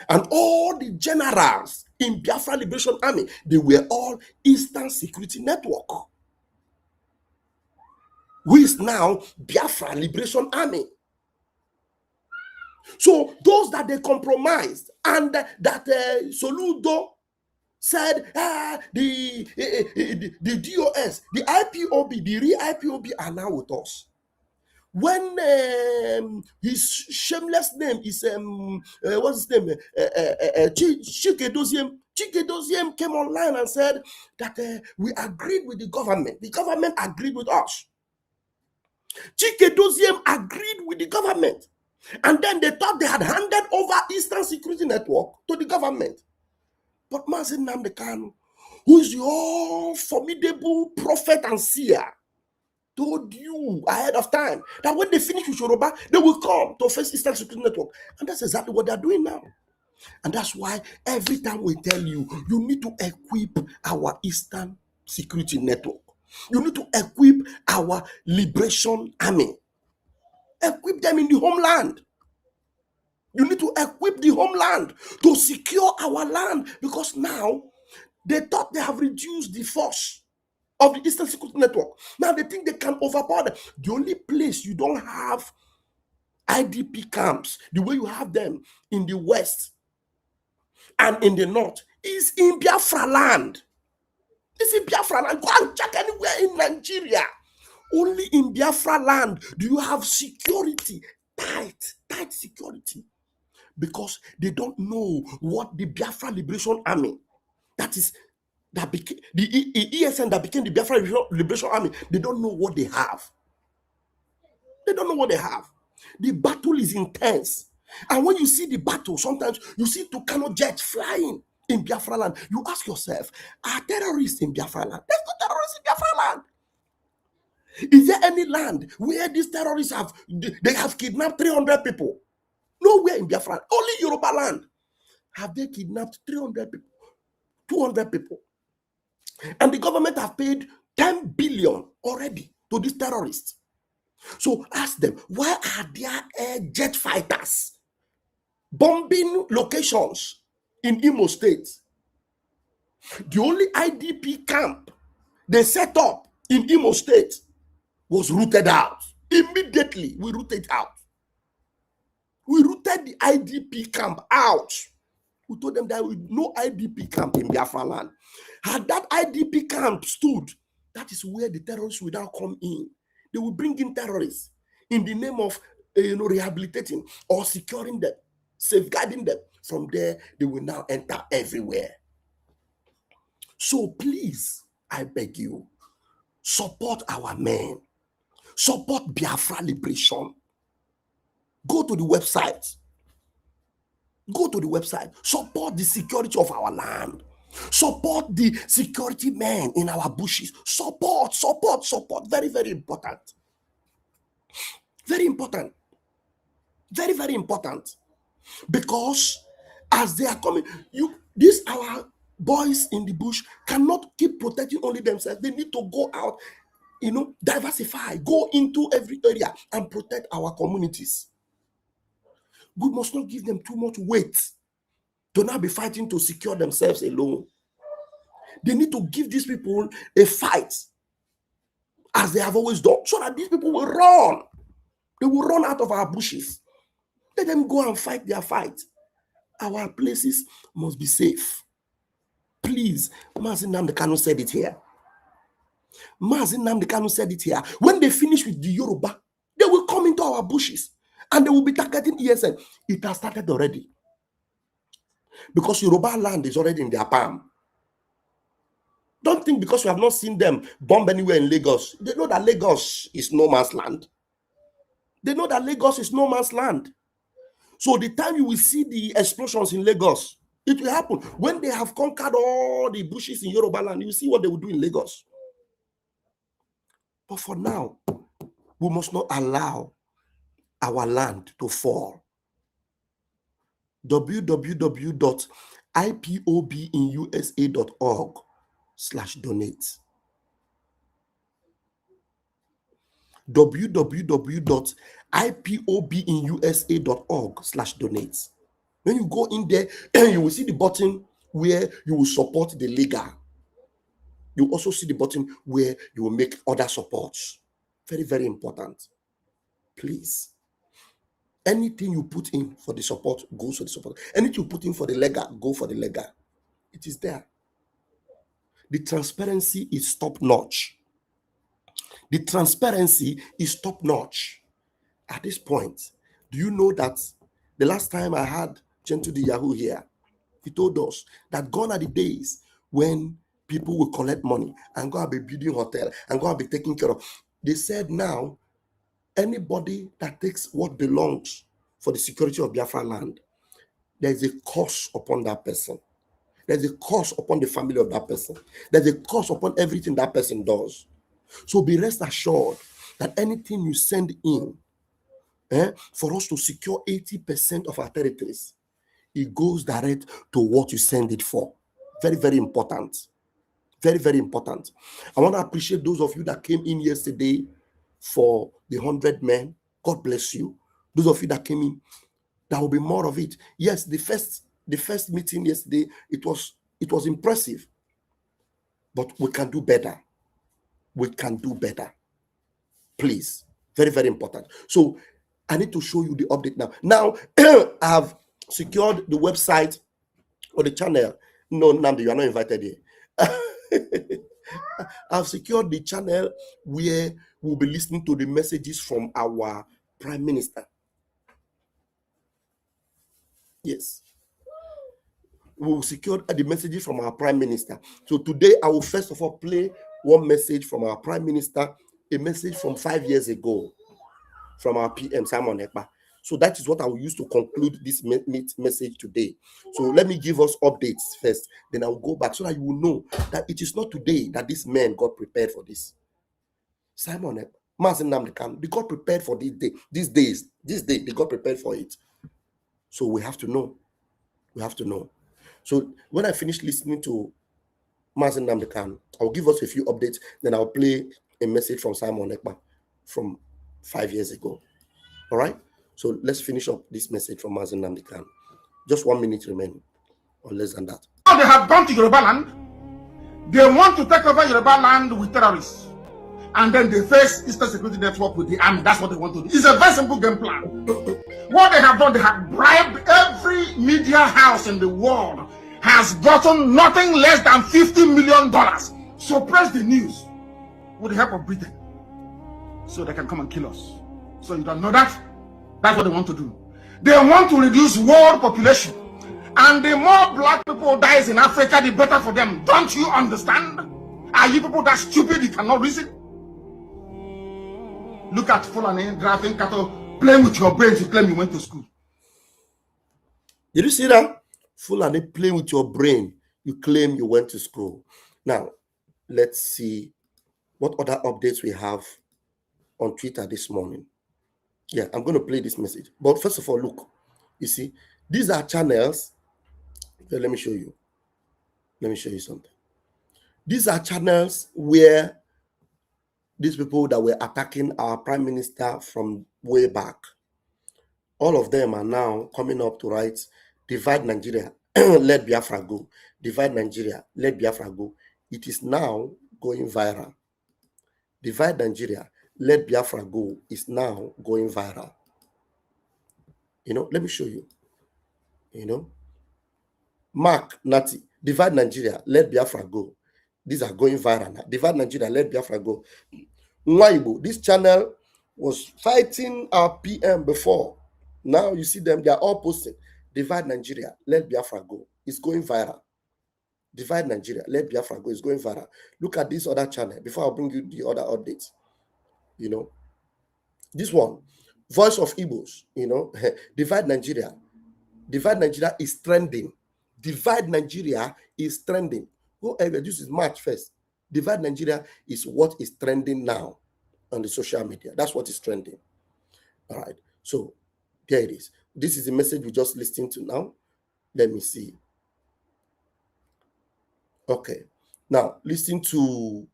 And all the generals in Biafra Liberation Army, they were all Eastern Security Network. Who is now Biafra Liberation Army. So those that they compromised, and that Soludo said the DOS, the IPOB, the real IPOB are now with us. When his shameless name is what's his name? Chike Doziem came online and said that we agreed with the government. The government agreed with us. Chike Doziem agreed with the government. And then they thought they had handed over Eastern Security Network to the government. But Mazi Nnamdi Kanu, who is your formidable prophet and seer, told you ahead of time that when they finish with Yoruba, they will come to face Eastern Security Network. And that's exactly what they're doing now. And that's why every time we tell you, you need to equip our Eastern Security Network. You need to equip our Liberation Army. Equip them in the homeland. You need to equip the homeland to secure our land, because now they thought they have reduced the force of the Eastern Security Network. Now they think they can overpower them. The only place you don't have IDP camps the way you have them in the west and in the north is in Biafra land. It's in Biafra land. Go and check anywhere in Nigeria. Only in Biafra land do you have security, tight security, because they don't know what the Biafra Liberation Army, that became the ESN that became the Biafra Liberation Army, they don't know what they have. They don't know what they have. The battle is intense. And when you see the battle, sometimes you see Tucano jets flying in Biafra land. You ask yourself, are terrorists in Biafra land? There's no terrorists in Biafra land. Is there any land where these terrorists have kidnapped 300 people? Nowhere in Biafra land. Only Yoruba land have they kidnapped 300 people, 200 people. And the government have paid 10 billion already to these terrorists. So ask them, why are there air jet fighters bombing locations in Imo State? The only IDP camp they set up in Imo State was rooted out. Immediately, we rooted out. We rooted the IDP camp out. We told them that no IDP camp in Biafra land. Had that IDP camp stood, that is where the terrorists will now come in. They will bring in terrorists in the name of rehabilitating or securing them, safeguarding them. From there, they will now enter everywhere. So please, I beg you, support our men. Support Biafra liberation. Go to the website. Go to the website. Support the security of our land. Support the security men in our bushes. Support. Very, very important. Very important. Very, very important. Because as they are coming, these our boys in the bush cannot keep protecting only themselves. They need to go out, diversify, go into every area and protect our communities. We must not give them too much weight to now be fighting to secure themselves alone. They need to give these people a fight, as they have always done, so that these people will run. They will run out of our bushes. Let them go and fight their fight. Our places must be safe. Please, Mazi Nnamdi Kanu said it here. Mazi Nnamdi Kanu said it here. When they finish with the Yoruba, they will come into our bushes and they will be targeting ESN. It has started already. Because Yoruba land is already in their palm. Don't think because you have not seen them bomb anywhere in Lagos. They know that Lagos is no man's land. They know that Lagos is no man's land. So the time you will see the explosions in Lagos, it will happen. When they have conquered all the bushes in Yoruba land, you see what they will do in Lagos. But for now, we must not allow our land to fall. www.ipobinusa.org/donate. www.ipobinusa.org/donate. When you go in there, you will see the button where you will support the leaguer. You also see the button where you will make other supports. Very, very important. Please. Anything you put in for the support goes for the support. Anything you put in for the leaguer, go for the leaguer. It is there. The transparency is top-notch. The transparency is top-notch. At this point, do you know that the last time I had Gentle the Yahoo here, he told us that gone are the days when people will collect money and go and be building hotel and go and be taking care of. They said now, anybody that takes what belongs for the security of Biafra land, there's a cost upon that person. There's a cost upon the family of that person. There's a cost upon everything that person does. So be rest assured that anything you send in, for us to secure 80% of our territories, it goes direct to what you send it for. Very, very important. Very, very important. I want to appreciate those of you that came in yesterday for the 100 men. God bless you. Those of you that came in, there will be more of it. Yes, the first meeting yesterday, it was impressive, but we can do better. We can do better. Please. Very, very important. So I need to show you the update now. Now, I have secured the website or the channel. No, Nnamdi, you are not invited here. I've secured the channel where we'll be listening to the messages from our Prime Minister. Yes. We'll secure the messages from our Prime Minister. So today, I will first of all play one message from our Prime Minister, a message from 5 years ago from our PM, Simon Ekpa. So that is what I will use to conclude this message today. So let me give us updates first, then I'll go back so that you will know that it is not today that this man got prepared for this. Simon Ekpa, Mazi Nnamdi Kanu, they got prepared for this day. This day, they got prepared for it. So we have to know. We have to know. So when I finish listening to Mazi Nnamdi Kanu, I'll give us a few updates, then I'll play a message from Simon Ekpa from 5 years ago. All right? So let's finish up this message from Mazi Nnamdi Kanu. Just 1 minute remaining, or less than that. Now they have gone to Yoruba land. They want to take over Yoruba land with terrorists. And then they face Eastern Security Network with the army. That's what they want to do. It's a very simple game plan. What they have done, they have bribed every media house in the world, has gotten nothing less than $50 million. Suppress the news with the help of Britain, so they can come and kill us. So you don't know that? That's what they want to do. They want to reduce world population And the more black people dies in Africa, the better for them. Don't you understand? Are you people that stupid you cannot reason? Look at Fulani driving cattle, playing with your brains. You claim you went to school. Did you see that? Fulani playing with your brain. You claim you went to school. Now, let's see what other updates we have on Twitter this morning. Yeah, I'm going to play this message. But first of all, look, you see, these are channels. Let me show you. Let me show you something. These are channels where these people that were attacking our prime minister from way back, all of them are now coming up to write, divide Nigeria, let Biafra go. Divide Nigeria, let Biafra go. It is now going viral. Divide Nigeria, let Biafra go is now going viral. You know, let me show you. You know, Mark Nati, divide Nigeria, let Biafra go. These are going viral now. Divide Nigeria, let Biafra go. Nwaibo, this channel was fighting our PM before. Now you see them, they are all posting. Divide Nigeria, let Biafra go. It's going viral. Divide Nigeria, let Biafra go. It's going viral. Look at this other channel before I bring you the other updates. You know, this one, Voice of Igbos, you know, divide Nigeria. Divide Nigeria is trending. Divide Nigeria is trending. Whoever, this is March 1st. Divide Nigeria is what is trending now on the social media. That's what is trending. All right. So there it is. This is the message we just listened to now. Let me see. Okay. Now listen to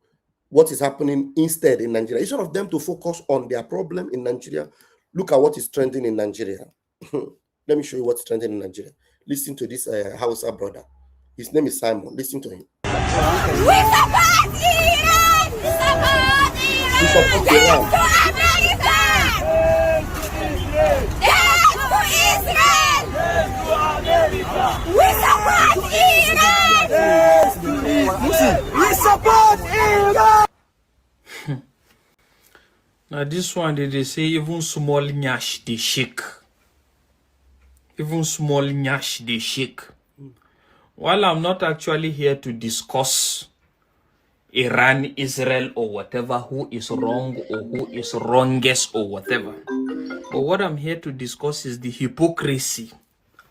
what is happening instead in Nigeria. Instead of them to focus on their problem in Nigeria, look at what is trending in Nigeria. Let me show you what's trending in Nigeria. Listen to this Hausa brother. His name is Simon. Listen to him. We support Iran! We support Iran! We support Iran. To America! Death to Israel! We support Iran! We support Iran! Now this one they say even small nyash they shake. Even small nyash they shake. While I'm not actually here to discuss Iran, Israel, or whatever, who is wrong or who is wrongest or whatever. But what I'm here to discuss is the hypocrisy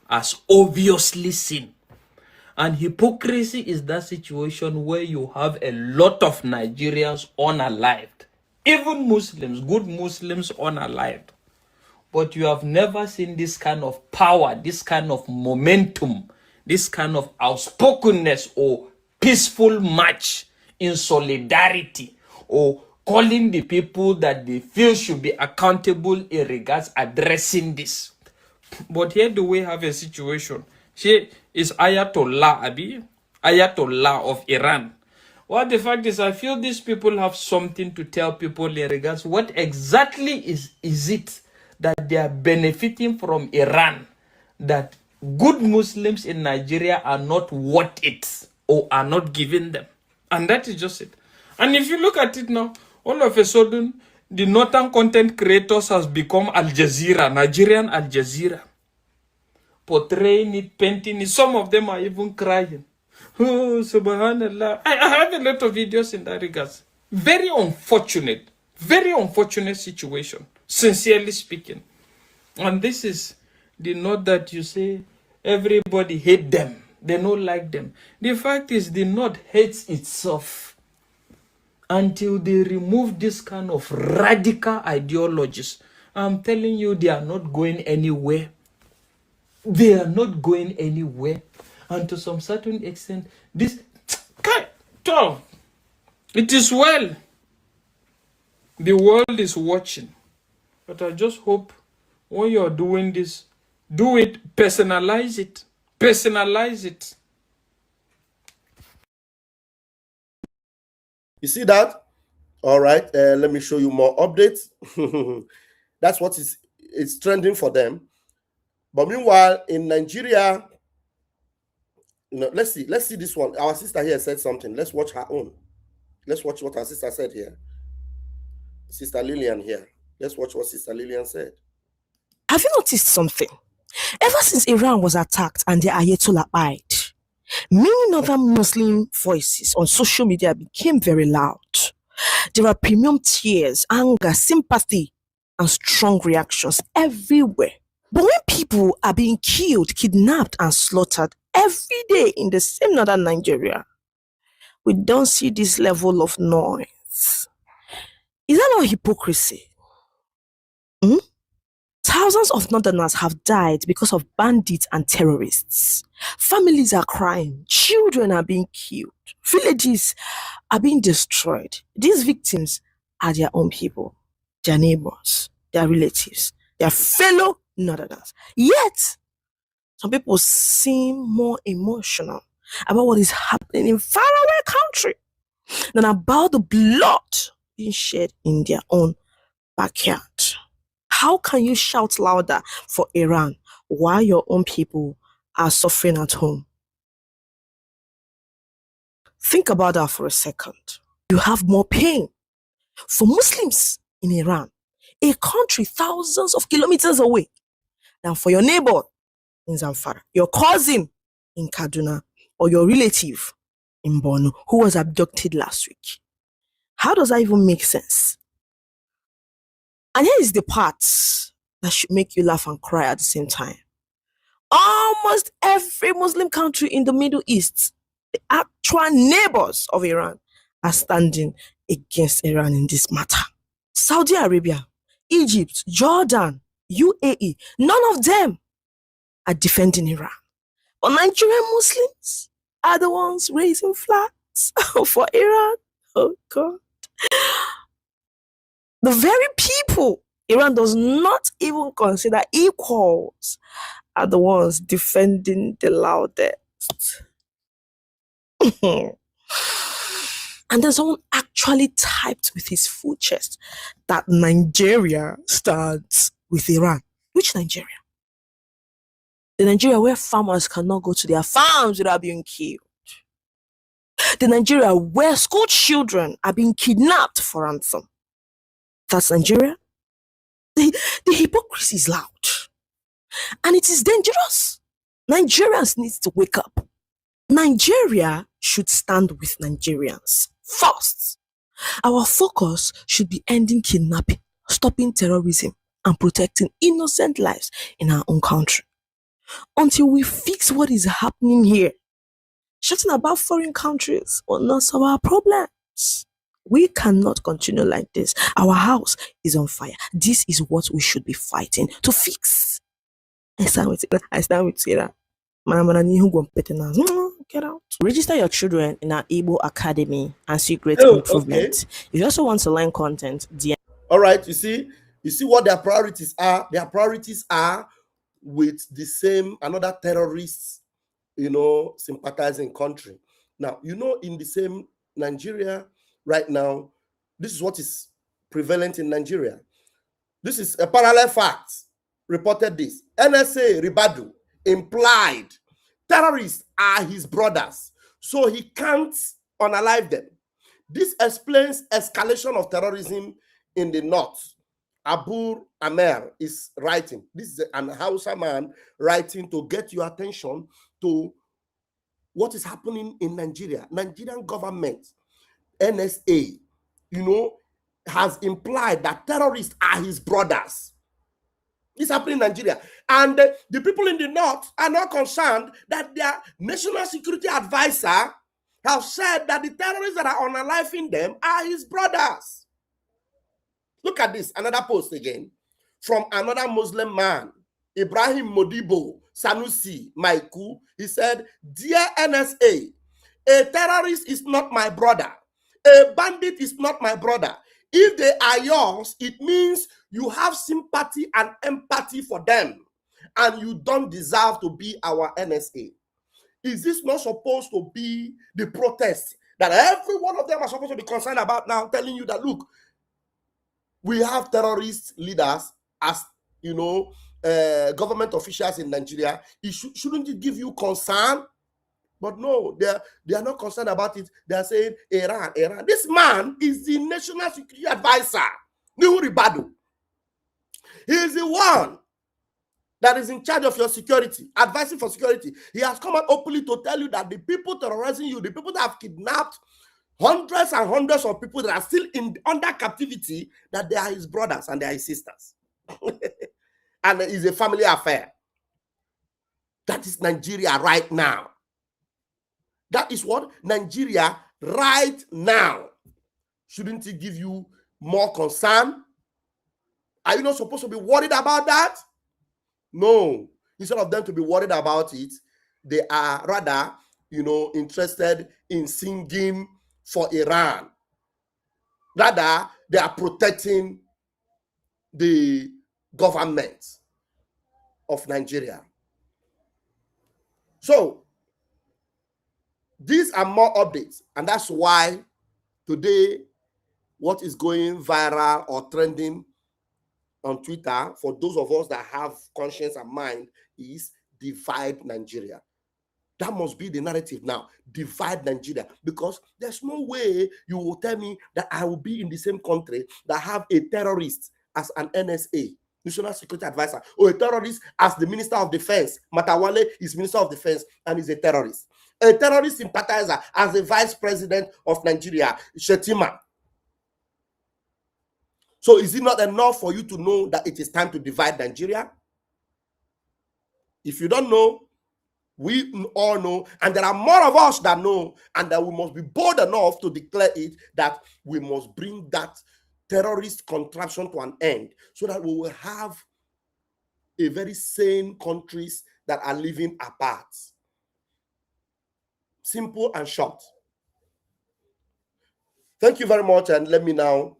as obviously seen. And hypocrisy is that situation where you have a lot of Nigerians unalived, even Muslims, good Muslims unalived. But you have never seen this kind of power, this kind of momentum, this kind of outspokenness or peaceful march in solidarity or calling the people that they feel should be accountable in regards addressing this. But here do we have a situation. Here is Ayatollah Abi, Ayatollah of Iran. Well, the fact is, I feel these people have something to tell people in regards what exactly is it that they are benefiting from Iran, that good Muslims in Nigeria are not worth it or are not giving them. And that is just it. And if you look at it now, all of a sudden, the northern content creators has become Al Jazeera, Nigerian Al Jazeera. Portraying it, painting it. Some of them are even crying. Oh, subhanallah. I have a lot of videos in that regards. Very unfortunate situation, sincerely speaking. And this is the note that you say everybody hate them. They don't like them. The fact is the North hates itself until they remove this kind of radical ideologies. I'm telling you, they are not going anywhere. They are not going anywhere. And to some certain extent, this... It is well. The world is watching. But I just hope when you're doing this, do it, personalize it. Personalize it. You see that? All right. Let me show you more updates. That's what it's trending for them. But meanwhile, in Nigeria, you know, let's see this one. Our sister here said something. Let's watch her own. Let's watch what our sister said here. Sister Lillian here. Let's watch what Sister Lillian said. Have you noticed something? Ever since Iran was attacked and the Ayatollah died, many other Muslim voices on social media became very loud. There are premium tears, anger, sympathy, and strong reactions everywhere. But when people are being killed, kidnapped, and slaughtered every day in the same northern Nigeria, we don't see this level of noise. Is that not hypocrisy? Thousands of northerners have died because of bandits and terrorists. Families are crying, children are being killed, villages are being destroyed. These victims are their own people, their neighbors, their relatives, their fellow northerners. Yet, some people seem more emotional about what is happening in faraway country than about the blood being shed in their own backyard. How can you shout louder for Iran while your own people are suffering at home? Think about that for a second. You have more pain for Muslims in Iran, a country thousands of kilometers away, than for your neighbor in Zamfara, your cousin in Kaduna, or your relative in Borno who was abducted last week. How does that even make sense? And here is the part that should make you laugh and cry at the same time. Almost every Muslim country in the Middle East, the actual neighbors of Iran, are standing against Iran in this matter. Saudi Arabia, Egypt, Jordan, UAE, none of them are defending Iran. But Nigerian Muslims are the ones raising flags for Iran. Oh God. The very people Iran does not even consider equals are the ones defending the loudest. And then someone actually typed with his full chest that Nigeria stands with Iran. Which Nigeria? The Nigeria where farmers cannot go to their farms without being killed. The Nigeria where school children are being kidnapped for ransom. That's Nigeria. The hypocrisy is loud. And it is dangerous. Nigerians need to wake up. Nigeria should stand with Nigerians first. Our focus should be ending kidnapping, stopping terrorism, and protecting innocent lives in our own country. Until we fix what is happening here, shouting about foreign countries will not solve our problems. We cannot continue like this. Our house is on fire. This is what we should be fighting to fix. I stand with Sarah. Get out. Register your children in our Igbo Academy and see great improvement. Okay. If you also want to learn content, All right, you see what their priorities are. Their priorities are with the same another terrorists, sympathizing country. Now, in the same Nigeria right now, this is what is prevalent in Nigeria. This is a parallel fact. Reported this. NSA Ribadu implied terrorists are his brothers, so he can't unalive them. This explains escalation of terrorism in the north. Abu Amer is writing. This is an Hausa man writing to get your attention to what is happening in Nigeria. Nigerian government, NSA, has implied that terrorists are his brothers. It's happening in Nigeria. And the people in the north are not concerned that their national security advisor have said that the terrorists that are unaliving them are his brothers. Look at this, another post again from another Muslim man, Ibrahim Modibo Sanusi Maiku. He said, "Dear NSA, a terrorist is not my brother. A bandit is not my brother. If they are yours, it means you have sympathy and empathy for them, and you don't deserve to be our NSA." Is this not supposed to be the protest that every one of them are supposed to be concerned about now, telling you that, look, we have terrorist leaders as, government officials in Nigeria. Shouldn't it give you concern? But no, they are not concerned about it. They are saying Iran. This man is the national security advisor, Nuhu Ribadu. He is the one that is in charge of your security, advising for security. He has come out openly to tell you that the people terrorizing you, the people that have kidnapped hundreds and hundreds of people that are still under captivity, that they are his brothers and they are his sisters. And it's a family affair. That is Nigeria right now. That is what Nigeria right now. Shouldn't it give you more concern? Are you not supposed to be worried about that? No. Instead of them to be worried about it, they are rather, interested in singing for Iran. Rather, they are protecting the government of Nigeria. So, these are more updates, and that's why today, what is going viral or trending on Twitter, for those of us that have conscience and mind, is divide Nigeria. That must be the narrative now. Divide Nigeria. Because there's no way you will tell me that I will be in the same country that have a terrorist as an NSA, National Security Advisor, or a terrorist as the Minister of Defense. Matawale is Minister of Defense and is a terrorist. A terrorist sympathizer as the Vice President of Nigeria, Shetima. So is it not enough for you to know that it is time to divide Nigeria? If you don't know, we all know, and there are more of us that know, and that we must be bold enough to declare it, that we must bring that terrorist contraption to an end, so that we will have a very sane countries that are living apart. Simple and short. Thank you very much, and let me now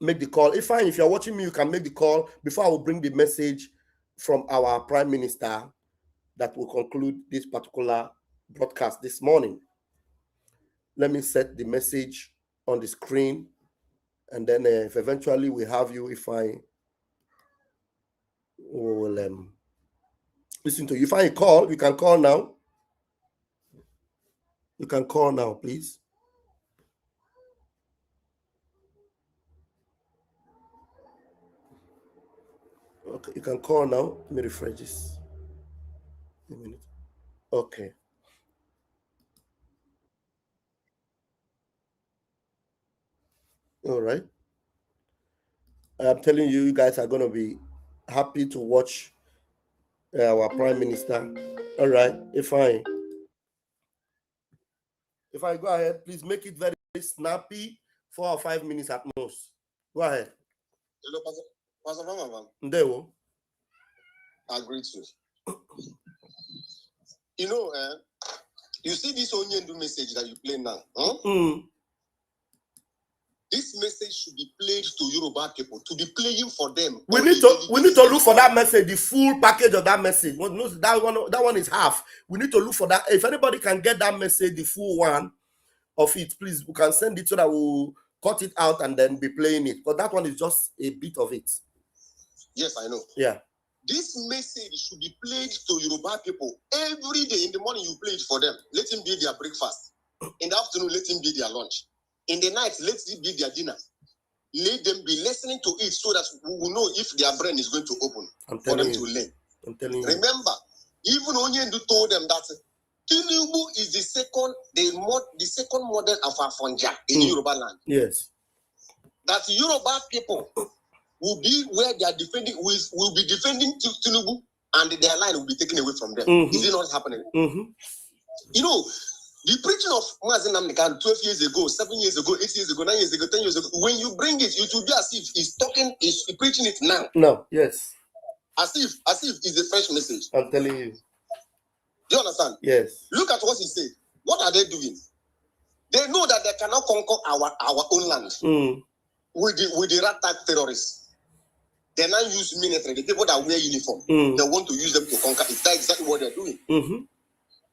make the call. If you're watching me, you can make the call before I will bring the message from our Prime Minister that will conclude this particular broadcast this morning. Let me set the message on the screen, and then if eventually we have you, if I will listen to you. If I call, you can call now. You can call now, please. Okay, you can call now. Let me refresh this. A minute. Okay. All right. I'm telling you, you guys are going to be happy to watch our Prime Minister. All right. If I go ahead, please make it very snappy, 4 or 5 minutes at most. Go ahead. Hello, Pastor Mama. Ndeo. Agree to. You see this Onyendu message that you play now? Huh? Mm. This message should be played to Yoruba people, to be playing for them. We need to look for that message, the full package of that message. That one is half. We need to look for that. If anybody can get that message, the full one of it, please, we can send it so that we'll cut it out and then be playing it. But that one is just a bit of it. Yes, I know. Yeah. This message should be played to Yoruba people every day. In the morning, you play it for them. Let him be their breakfast. In the afternoon, let him be their lunch. In the night, let it be their dinner. Let them be listening to it so that we will know if their brain is going to open for them to learn. I'm telling you. Remember, even Onyendu told them that Tinubu is the second model of Afonja in Yoruba land. Yes. That Yoruba people will be where they are defending, will be defending Tinubu, and their line will be taken away from them. Mm-hmm. Is it not happening? Mm-hmm. The preaching of Mazen Namdekan 12 years ago, 7 years ago, 8 years ago, 9 years ago, 10 years ago, when you bring it, it will be as if he's preaching it now. No, yes. As if it's a fresh message. I'm telling you. Do you understand? Yes. Look at what he said. What are they doing? They know that they cannot conquer our own land with the rat tag terrorists. They now use military, the people that wear uniform. They want to use them to conquer it. That's exactly what they're doing. Mm-hmm.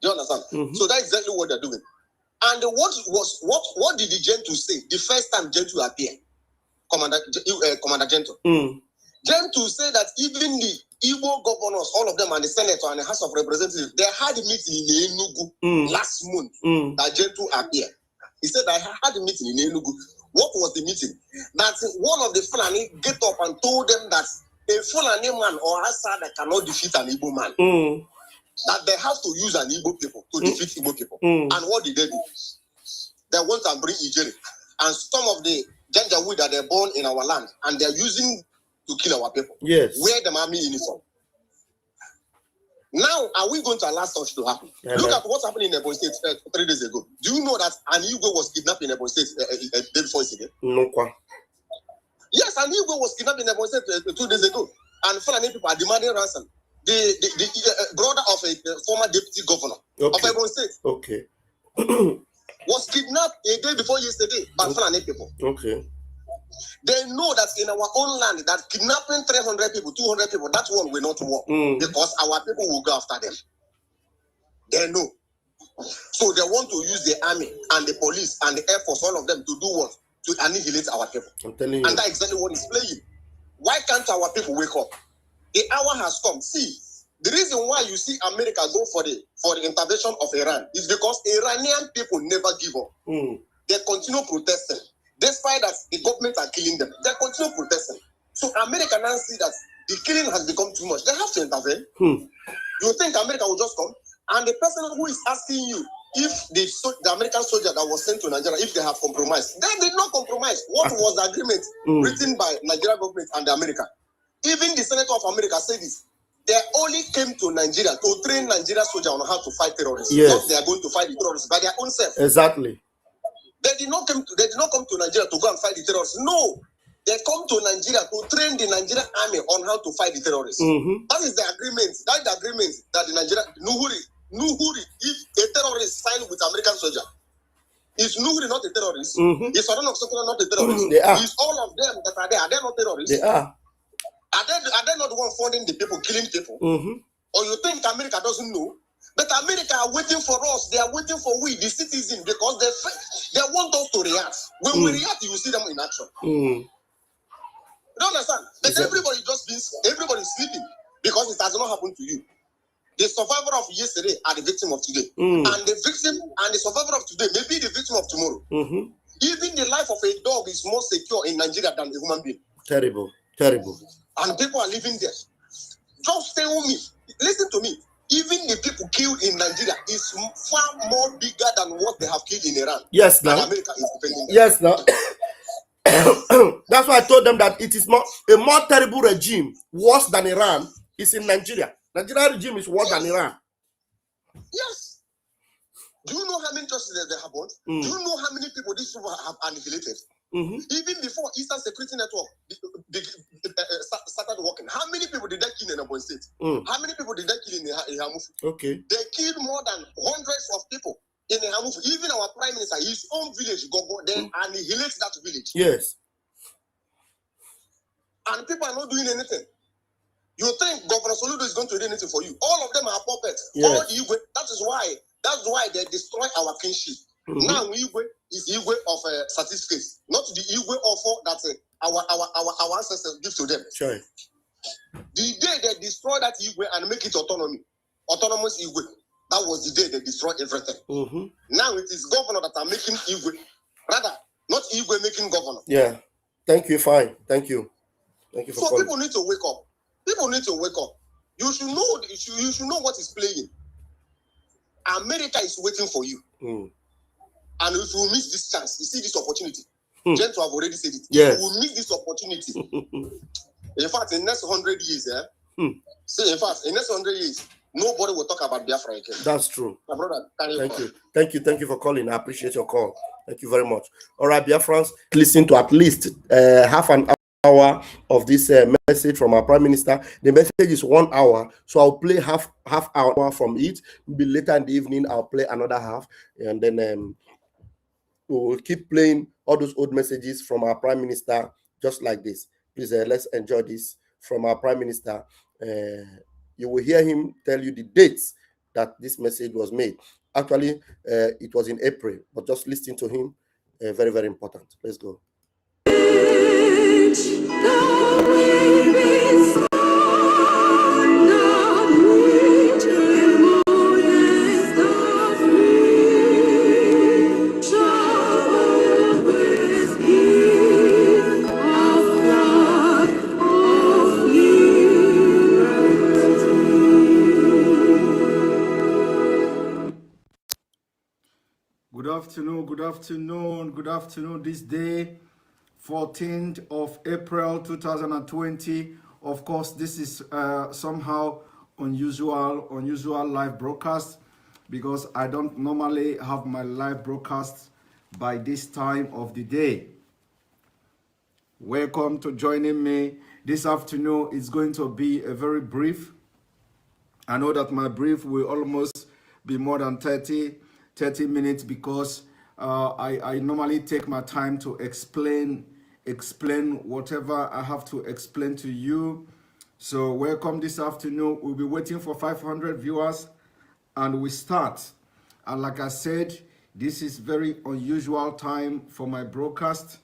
Do you understand? Mm-hmm. So that's exactly what they're doing. And what did the Gentile say the first time Gentile appeared? Commander Gentile. Gentile said that even the Igbo governors, all of them, and the Senate and the House of Representatives, they had a meeting in Enugu last month that Gentile appeared. He said, I had a meeting in Enugu. What was the meeting? That one of the Fulani get up and told them that a Fulani man or Asa that cannot defeat an Igbo man. That they have to use an Igbo people to defeat Igbo people. And what did they do? They went and bring Ijeri. And some of the Janjaweed that they're born in our land, and they're using to kill our people. Yes. Wear the army uniform. Now, are we going to allow such to happen? Look at what's happening in Ebonyi State 3 days ago. Do you know that an Igbo was kidnapped in Ebonyi State a day before yesterday? No. Yes, an Igbo was kidnapped in Ebonyi State 2 days ago. And Fulani people are demanding ransom. The brother of a former deputy governor of Ebonyi State. Okay. Was kidnapped a day before yesterday by Fulani people. Okay. They know that in our own land, that kidnapping 300 people, 200 people, that one will not work because our people will go after them. They know. So they want to use the army and the police and the air force, all of them, to do what? To annihilate our people. I'm telling you. And that's exactly what is playing. Why can't our people wake up? The hour has come. See, the reason why you see America go for the intervention of Iran is because Iranian people never give up. They continue protesting. Despite that the government are killing them, they continue protesting. So America now see that the killing has become too much. They have to intervene. You think America will just come? And the person who is asking you if the American soldier that was sent to Nigeria, if they have compromised, they did not compromise. What was the agreement written by Nigeria government and America? Even the Senator of America said this. They only came to Nigeria to train Nigeria soldiers on how to fight terrorists. Yes. Not they are going to fight the terrorists by their own self. Exactly. They did not come to Nigeria to go and fight the terrorists. No, they come to Nigeria to train the Nigerian army on how to fight the terrorists. That is the agreement. That is the agreement that the Nigerian Nuhuri. If a terrorist signed with American soldier, is Nuhuri not a terrorist? Is Saddam Hussein not a terrorist? They are. Is all of them that are there? Are they not terrorists? They are. Are they not the one funding the people, killing people? Or you think America doesn't know? But America are waiting for us. They are waiting for we, the citizens, because they want us to react. When we react, you will see them in action. You don't understand? But everybody's sleeping because it has not happened to you. The survivor of yesterday are the victim of today. And the victim and the survivor of today may be the victim of tomorrow. Even the life of a dog is more secure in Nigeria than a human being. Terrible. Terrible. And people are living there. Just stay with me. Listen to me. Even the people killed in Nigeria is far more bigger than what they have killed in Iran. Yes, now. America is defending them. Yes, now. That's why I told them that it is a more terrible regime, worse than Iran, is in Nigeria. Nigeria regime is worse than Iran. Yes. Do you know how many justices they have won? Do you know how many people these people have annihilated? Even before Eastern Security Network started working, how many people did they kill in Ebonyi State? How many people did they kill in Ihamufu? Okay. They killed more than hundreds of people in Ihamufu. Even our prime minister, his own village, Gogo, then annihilate that village. Yes. And people are not doing anything. You think Governor Soludo is going to do anything for you? All of them are puppets. Yes. All the Igwe. That's why they destroy our kinship. Now Igwe is Igwe of certificates, not the Igwe offer that our ancestors give to them. Sure. The day they destroy that Igwe and make it autonomous Igwe, that was the day they destroyed everything. Now it is governor that are making Igwe, rather not Igwe making governor. Yeah. Thank you. Fine. Thank you. Thank you for calling. People need to wake up. People need to wake up. You should know. You should know what is playing. America is waiting for you. And if you miss this chance, you see this opportunity. Gentlemen have already said it. Yes. If you miss this opportunity, in fact, in the next 100 years, in fact, in the next 100 years, nobody will talk about Biafra again. That's true. My brother, Thank you for calling. I appreciate your call. Thank you very much. All right, Biafrans, listen to at least half an hour of this message from our Prime Minister. The message is 1 hour, so I'll play half hour from it. Maybe later in the evening, I'll play another half, and then we will keep playing all those old messages from our Prime Minister just like this. Please, let's enjoy this from our Prime Minister. You will hear him tell you the dates that this message was made. Actually, it was in April, but just listen to him. Very, very important. Let's go. You afternoon. Good afternoon. This day, 14th of April 2020. Of course, this is somehow unusual live broadcast because I don't normally have my live broadcast by this time of the day. Welcome to joining me this afternoon. It's going to be a very brief. I know that my brief will almost be more than 30 minutes because I normally take my time to explain whatever I have to explain to you. So welcome this afternoon. We'll be waiting for 500 viewers and we start. And like I said, this is very unusual time for my broadcast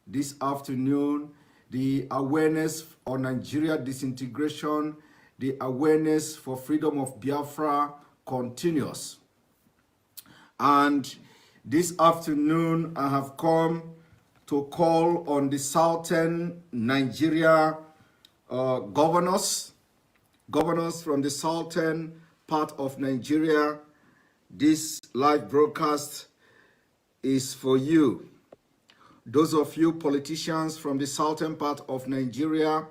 this afternoon. The awareness on Nigeria disintegration, the awareness for freedom of Biafra continues. And this afternoon, I have come to call on the southern Nigeria governors from the southern part of Nigeria. This live broadcast is for you. Those of you politicians from the southern part of Nigeria,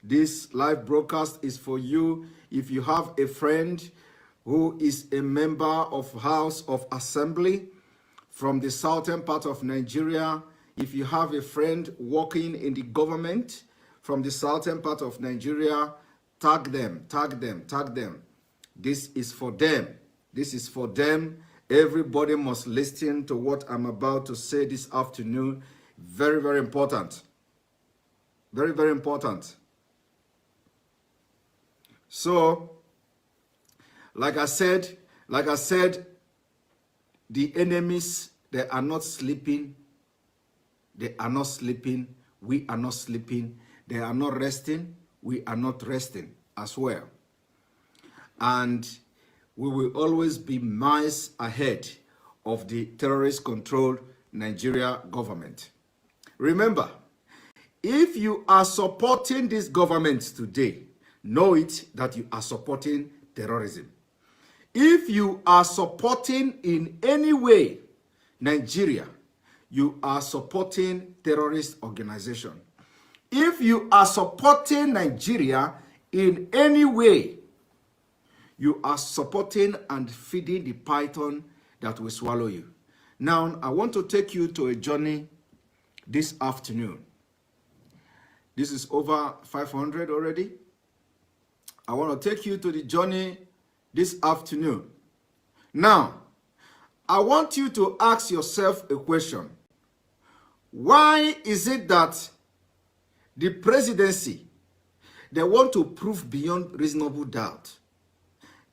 this live broadcast is for you. If you have a friend who is a member of House of Assembly from the southern part of Nigeria, if you have a friend working in the government from the southern part of Nigeria, tag them. This is for them. This is for them. Everybody must listen to what I'm about to say this afternoon. Very, very important. Very, very important. So, like I said, the enemies, they are not sleeping. They are not sleeping. We are not sleeping. They are not resting. We are not resting as well. And we will always be miles ahead of the terrorist-controlled Nigeria government. Remember, if you are supporting this government today, know it that you are supporting terrorism. If you are supporting in any way Nigeria, you are supporting terrorist organization. If you are supporting Nigeria in any way, you are supporting and feeding the python that will swallow you. Now, I want to take you to a journey this afternoon. This is over 500 already. I want to take you to the journey this afternoon. Now, I want you to ask yourself a question. Why is it that the presidency, they want to prove beyond reasonable doubt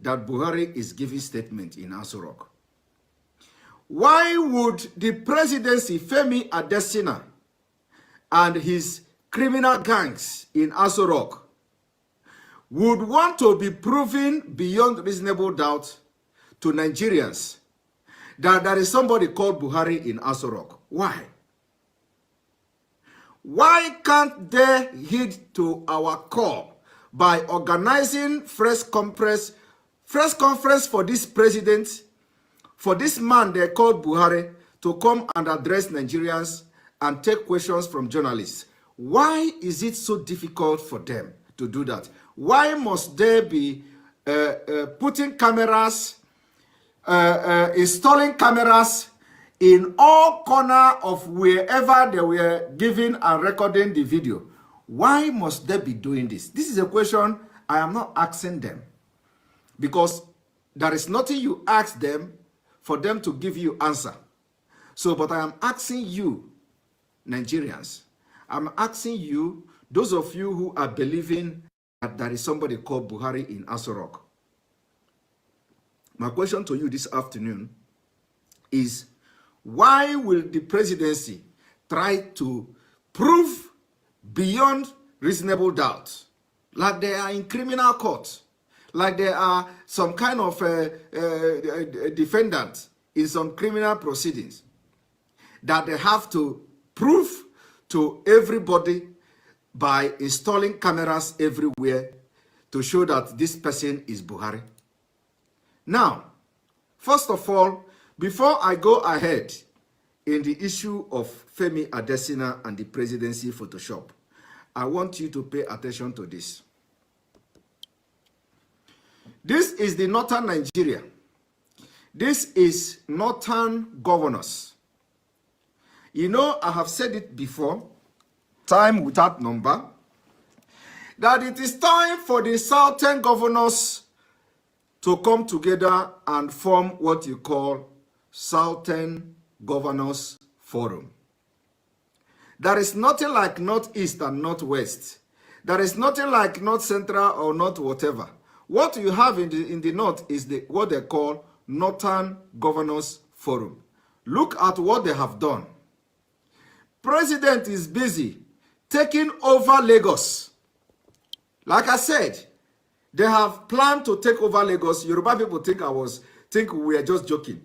that Buhari is giving statement in Aso Rock? Why would the presidency, Femi Adesina, and his criminal gangs in Aso Rock would want to be proven beyond reasonable doubt to Nigerians that there is somebody called Buhari in Aso Rock? Why? Why can't they heed to our call by organizing press conference for this president, for this man they called Buhari, to come and address Nigerians and take questions from journalists? Why is it so difficult for them to do that? Why must they be putting cameras, installing cameras in all corners of wherever they were giving and recording the video? Why must they be doing this? This is a question I am not asking them, because there is nothing you ask them for them to give you answer. So, but I am asking you, Nigerians, I'm asking you, those of you who are believing that there is somebody called Buhari in Aso Rock. My question to you this afternoon is, why will the presidency try to prove beyond reasonable doubt, like they are in criminal court, like they are some kind of defendant in some criminal proceedings, that they have to prove to everybody by installing cameras everywhere to show that this person is Buhari? Now, first of all, before I go ahead, in the issue of Femi Adesina and the presidency Photoshop. I want you to pay attention to this. This is the northern Nigeria. This is northern governors. You know, I have said it before, time without number, that it is time for the southern governors to come together and form what you call Southern Governors Forum. There is nothing like Northeast and Northwest. There is nothing like North Central or North whatever. What you have in the North is what they call Northern Governors Forum. Look at what they have done. President is busy taking over Lagos. Like I said, they have planned to take over Lagos. Yoruba people think we are just joking.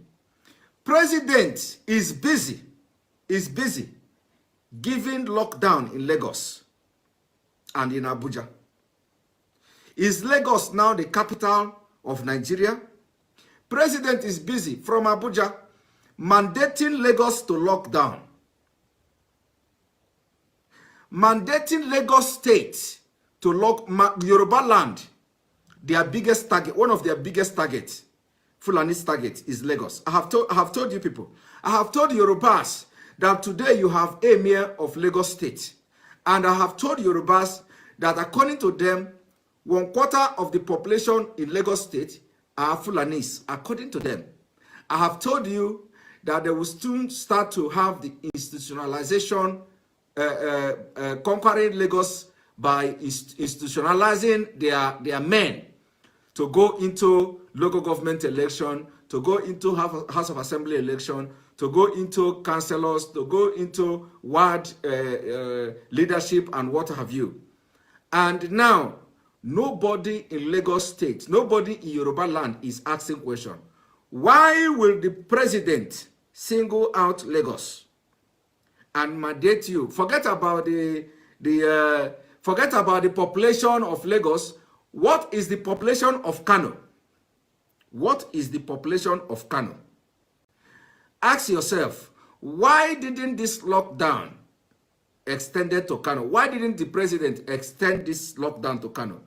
President is busy giving lockdown in Lagos and in Abuja. Is Lagos now the capital of Nigeria? President is busy from Abuja mandating Lagos to lock down. Mandating Lagos State to lock Yoruba land. Their biggest target, one of their biggest targets, Fulani's target, is Lagos. I have told you people, I have told Yorubas that today you have Emir of Lagos State. And I have told Yorubas that according to them, 1/4 of the population in Lagos State are Fulanis, according to them. I have told you that they will soon start to have the institutionalization, conquering Lagos by institutionalizing their men to go into local government election, to go into House of Assembly election, to go into councillors, to go into ward leadership and what have you. And now, nobody in Lagos State, nobody in Yoruba land is asking question. Why will the president single out Lagos and mandate you? Forget about the population of Lagos. What is the population of Kano? What is the population of Kano? Ask yourself, why didn't this lockdown extended to Kano? Why didn't the president extend this lockdown to Kano?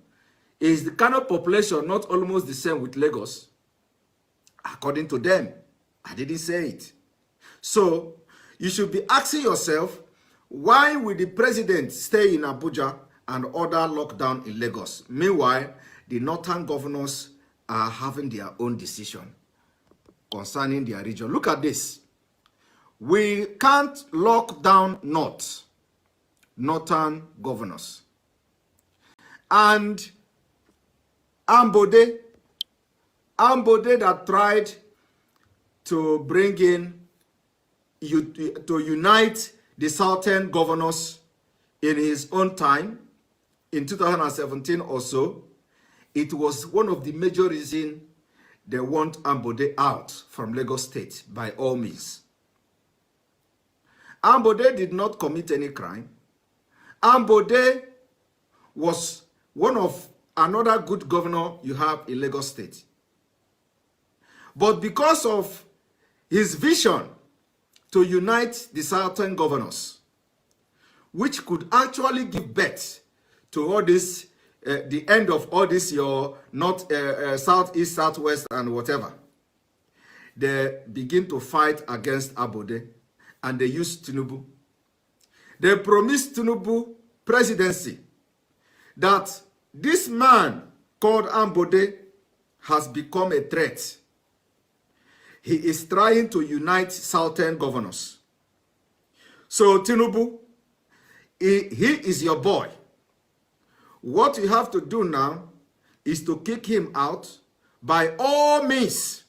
Is the Kano population not almost the same with Lagos? According to them, I didn't say it. So you should be asking yourself, why will the president stay in Abuja and order lockdown in Lagos? Meanwhile, the northern governors are having their own decision concerning their region. Look at this. We can't lock down northern governors. And Ambode that tried to bring in, to unite the southern governors in his own time, in 2017 or so, it was one of the major reasons they want Ambode out from Lagos State by all means. Ambode did not commit any crime. Ambode was one of another good governor you have in Lagos State. But because of his vision to unite the southern governors, which could actually give birth to all this, the end of all this, your north, southeast, southwest, and whatever, they begin to fight against Ambode, and they use Tinubu. They promised Tinubu presidency, that this man called Ambode has become a threat. He is trying to unite southern governors. So Tinubu, he is your boy. What you have to do now is to kick him out by all means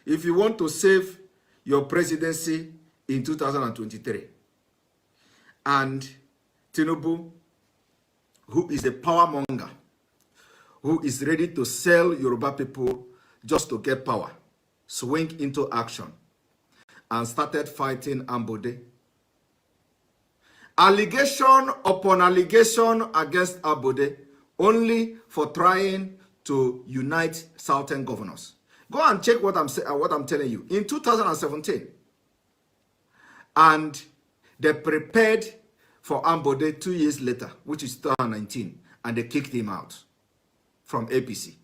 if you want to save your presidency in 2023. And Tinubu, who is a power monger, who is ready to sell Yoruba people just to get power, swing into action and started fighting Ambode. Allegation upon allegation against Ambode, only for trying to unite southern governors. Go and check what I'm telling you. In 2017, And they prepared for Ambode 2 years later, which is 2019, and they kicked him out from APC.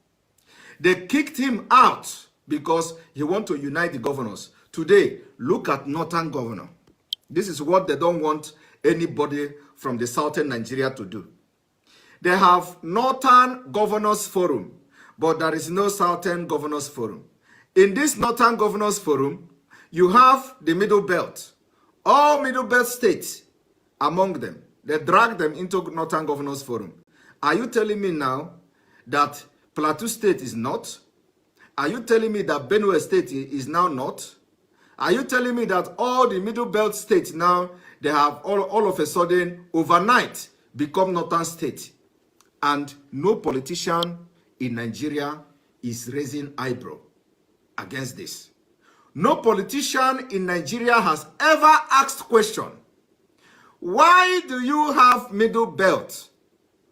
They kicked him out because he want to unite the governors. Today, look at Northern governor. This is what they don't want anybody from the southern Nigeria to do. They have Northern Governors Forum, but there is no Southern Governors Forum. In this Northern Governors Forum, you have the Middle Belt. All Middle Belt states among them. They drag them into Northern Governors Forum. Are you telling me now that Plateau State is not? Are you telling me that Benue State is now not? Are you telling me that all the Middle Belt states now, they have all of a sudden overnight become Northern State? And no politician in Nigeria is raising eyebrow against this. No politician in Nigeria has ever asked question, why do you have Middle Belt?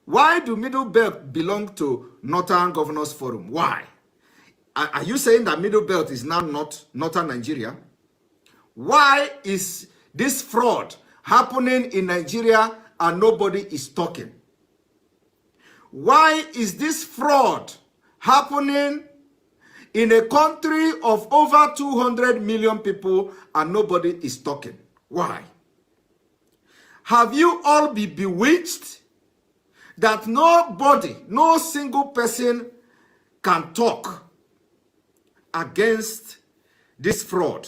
Why do Middle Belt belong to Northern Governors Forum? Why? Are you saying that Middle Belt is now not Northern Nigeria? Why is this fraud happening in Nigeria and nobody is talking? Why is this fraud happening in a country of over 200 million people and nobody is talking? Why? Have you all been bewitched that nobody, no single person can talk against this fraud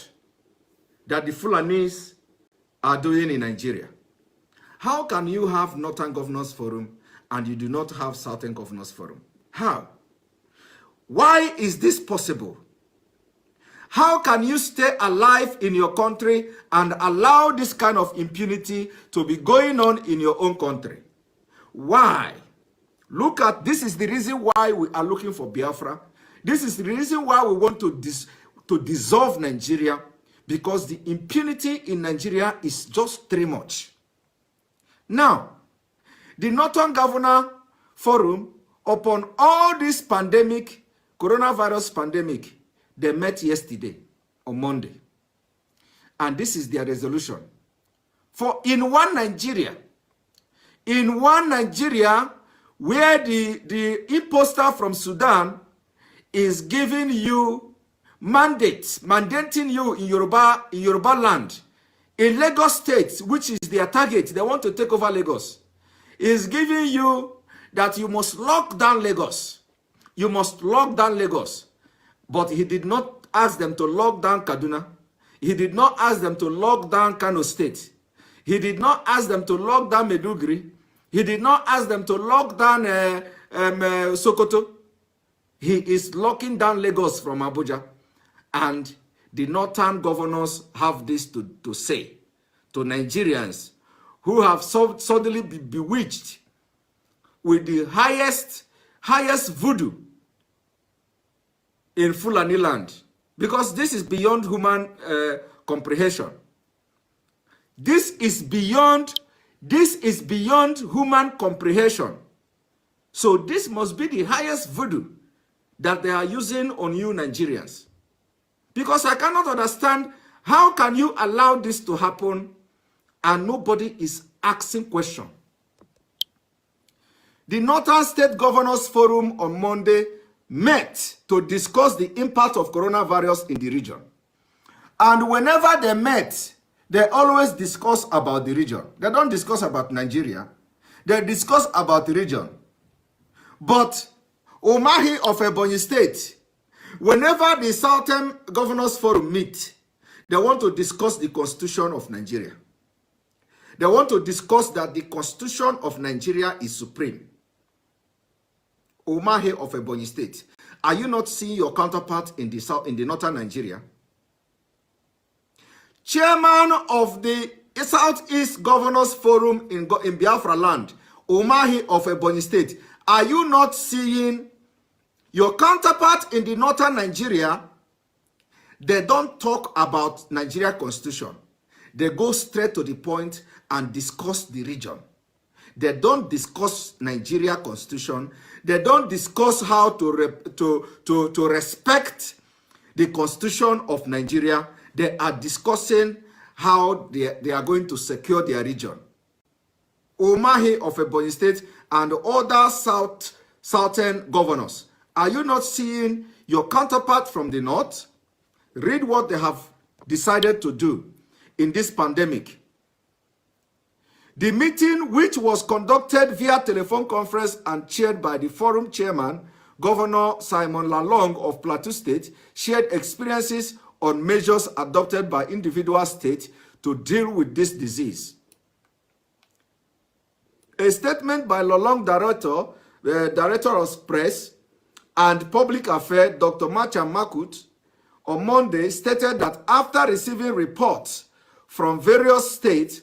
that the Fulanis are doing in Nigeria? How can you have Northern Governors Forum and you do not have Southern Governors Forum? How? Why is this possible? How can you stay alive in your country and allow this kind of impunity to be going on in your own country? Why? Look at, this is the reason why we are looking for Biafra. This is the reason why we want to dissolve Nigeria, because the impunity in Nigeria is just too much. Now, the Northern Governor Forum, upon all this pandemic, coronavirus pandemic, they met yesterday on Monday. And this is their resolution. For in one Nigeria where the imposter from Sudan is giving you mandating you in Yoruba land, in Lagos State, which is their target, they want to take over Lagos, is giving you that you must lock down Lagos. You must lock down Lagos. But he did not ask them to lock down Kaduna. He did not ask them to lock down Kano State. He did not ask them to lock down Meduguri. He did not ask them to lock down Sokoto. He is locking down Lagos from Abuja. And the Northern governors have this to say to Nigerians who have suddenly been bewitched with the highest voodoo in Fulani land, because this is beyond human comprehension. This is beyond human comprehension. So this must be the highest voodoo that they are using on you Nigerians. Because I cannot understand, how can you allow this to happen and nobody is asking question? The Northern State Governors Forum on Monday met to discuss the impact of coronavirus in the region. And whenever they met, they always discuss about the region. They don't discuss about Nigeria. They discuss about the region. But Umahi of Ebonyi State, whenever the Southern Governors Forum meet, they want to discuss the Constitution of Nigeria. They want to discuss that the Constitution of Nigeria is supreme. Umahi of Ebonyi State, are you not seeing your counterpart in the Northern Nigeria? Chairman of the Southeast Governors Forum in Biafra land, Umahi of Ebonyi State, are you not seeing your counterpart in the Northern Nigeria? They don't talk about Nigeria Constitution. They go straight to the point and discuss the region. They don't discuss Nigeria Constitution. They don't discuss how to respect the Constitution of Nigeria. They are discussing how they are going to secure their region. Umahi of Ebonyi State and other southern governors, are you not seeing your counterpart from the north? Read what they have decided to do in this pandemic. The meeting, which was conducted via telephone conference and chaired by the forum chairman, Governor Simon Lalong of Plateau State, shared experiences on measures adopted by individual states to deal with this disease. A statement by Lalong Director of Press and Public Affairs, Dr. Macha Makut, on Monday stated that after receiving reports from various states,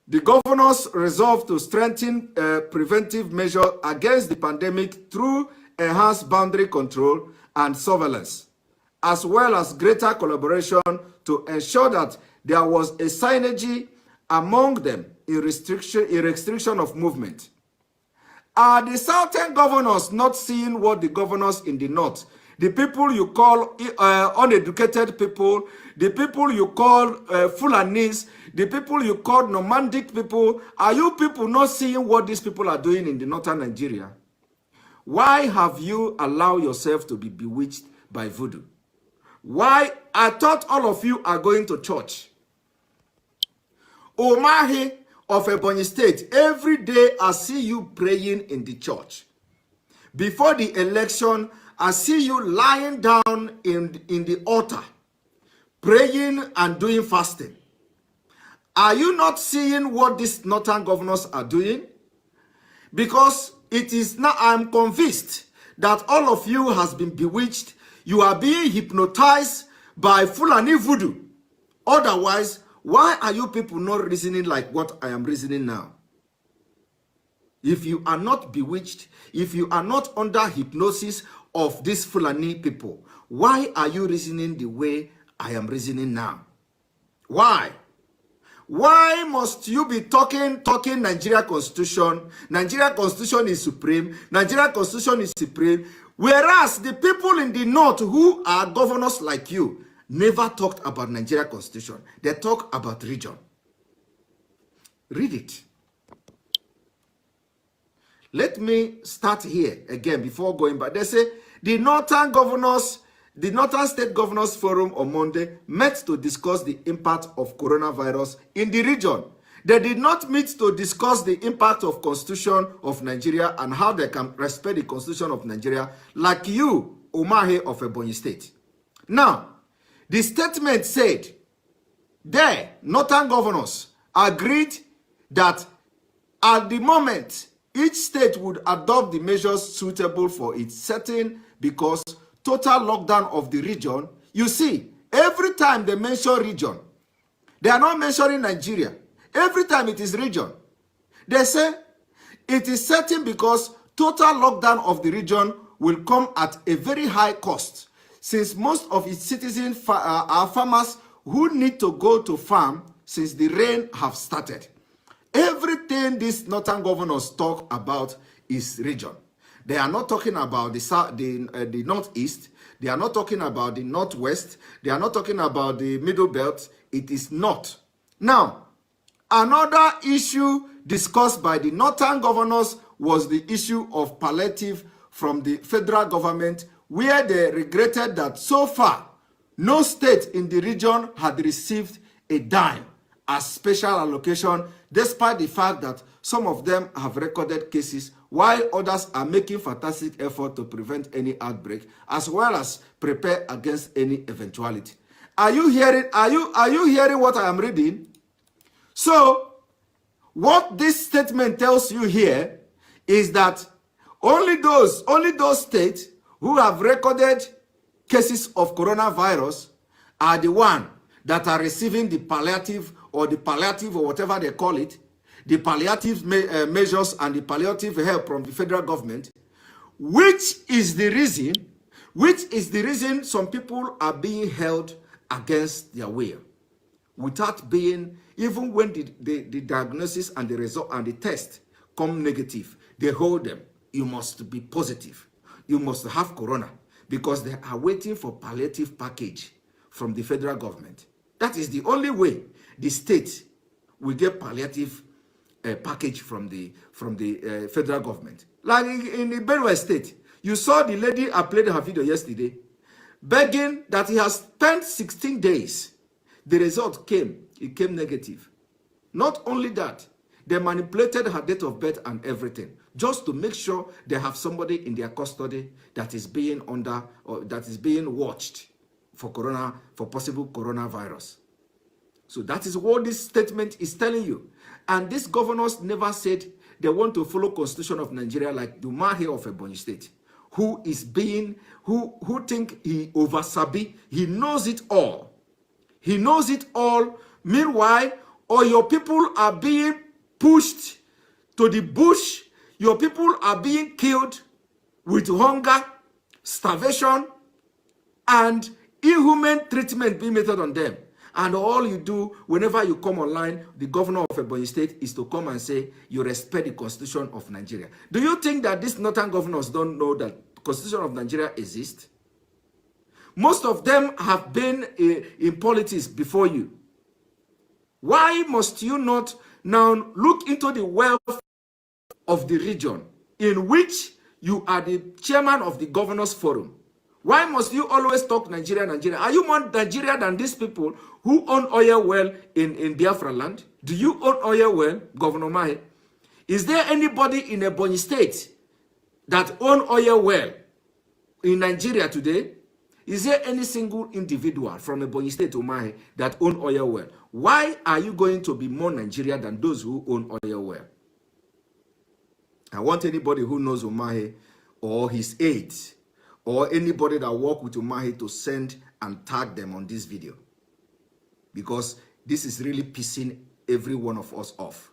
the governors resolved to strengthen preventive measures against the pandemic through enhanced boundary control and surveillance, as well as greater collaboration to ensure that there was a synergy among them in restriction of movement. Are the southern governors not seeing what the governors in the north, the people you call uneducated people, the people you call Fulanis, the people you call nomadic people, are you people not seeing what these people are doing in the northern Nigeria? Why have you allowed yourself to be bewitched by voodoo? Why? I thought all of you are going to church. Umahi of Ebonyi State, every day I see you praying in the church. Before the election, I see you lying down in the altar, praying and doing fasting. Are you not seeing what these northern governors are doing? Because it is now, I'm convinced that all of you has been bewitched. You are being hypnotized by Fulani voodoo. Otherwise, why are you people not reasoning like what I am reasoning now? If you are not bewitched, if you are not under hypnosis of these Fulani people, why are you reasoning the way I am reasoning now? Why? Why must you be talking Nigeria Constitution? Nigeria Constitution is supreme. Nigeria Constitution is supreme. Whereas the people in the north who are governors like you never talked about Nigeria Constitution. They talk about region. Read it. Let me start here again before going back. They say the northern governors, the Northern State Governors Forum on Monday met to discuss the impact of coronavirus in the region. They did not meet to discuss the impact of Constitution of Nigeria and how they can respect the Constitution of Nigeria like you, Umahi of Ebonyi State. Now, the statement said, the Northern governors agreed that at the moment, each state would adopt the measures suitable for its setting because total lockdown of the region, you see, every time they mention region, they are not mentioning Nigeria. Every time it is region. They say it is certain because total lockdown of the region will come at a very high cost, since most of its citizens are farmers who need to go to farm since the rain have started. Everything these northern governors talk about is region. They are not talking about the northeast. They are not talking about the northwest. They are not talking about the middle belt. It is not. Now, another issue discussed by the northern governors was the issue of palliative from the federal government, where they regretted that so far, no state in the region had received a dime as special allocation, despite the fact that some of them have recorded cases, while others are making fantastic effort to prevent any outbreak, as well as prepare against any eventuality. Are you hearing? Are you hearing what I am reading? So, what this statement tells you here is that only those states who have recorded cases of coronavirus are the ones that are receiving the palliative or whatever they call it, the palliative measures and the palliative help from the federal government, which is the reason some people are being held against their will, without being, even when the diagnosis and the result and the test come negative, they hold them. You must be positive. You must have corona, because they are waiting for palliative package from the federal government. That is the only way the state will get palliative package from the federal government. Like in the Benue state, you saw the lady I played her video yesterday, begging that he has spent 16 days. The result came, it came negative. Not only that, they manipulated her date of birth and everything, just to make sure they have somebody in their custody that is being under, or that is being watched for possible coronavirus. So that is what this statement is telling you. And these governors never said they want to follow Constitution of Nigeria like the Mahe of Ebonyi State, who think he over sabi, he knows it all. He knows it all. Meanwhile, all your people are being pushed to the bush. Your people are being killed with hunger, starvation, and inhuman treatment being meted on them. And all you do whenever you come online, the governor of Ebonyi State, is to come and say you respect the Constitution of Nigeria. Do you think that these northern governors don't know that the Constitution of Nigeria exists? Most of them have been in politics before you. Why must you not now look into the wealth of the region in which you are the chairman of the governors forum? Why must you always talk Nigeria, Nigeria? Are you more Nigeria than these people who own oil well in Biafra land? Do you own oil well, Governor Mahe? Is there anybody in Ebonyi State that own oil well in Nigeria today? Is there any single individual from Ebonyi State to Mahe that own oil well? Why are you going to be more Nigeria than those who own oil well? I want anybody who knows Umahe or his aides or anybody that work with Umahe to send and tag them on this video, because this is really pissing every one of us off.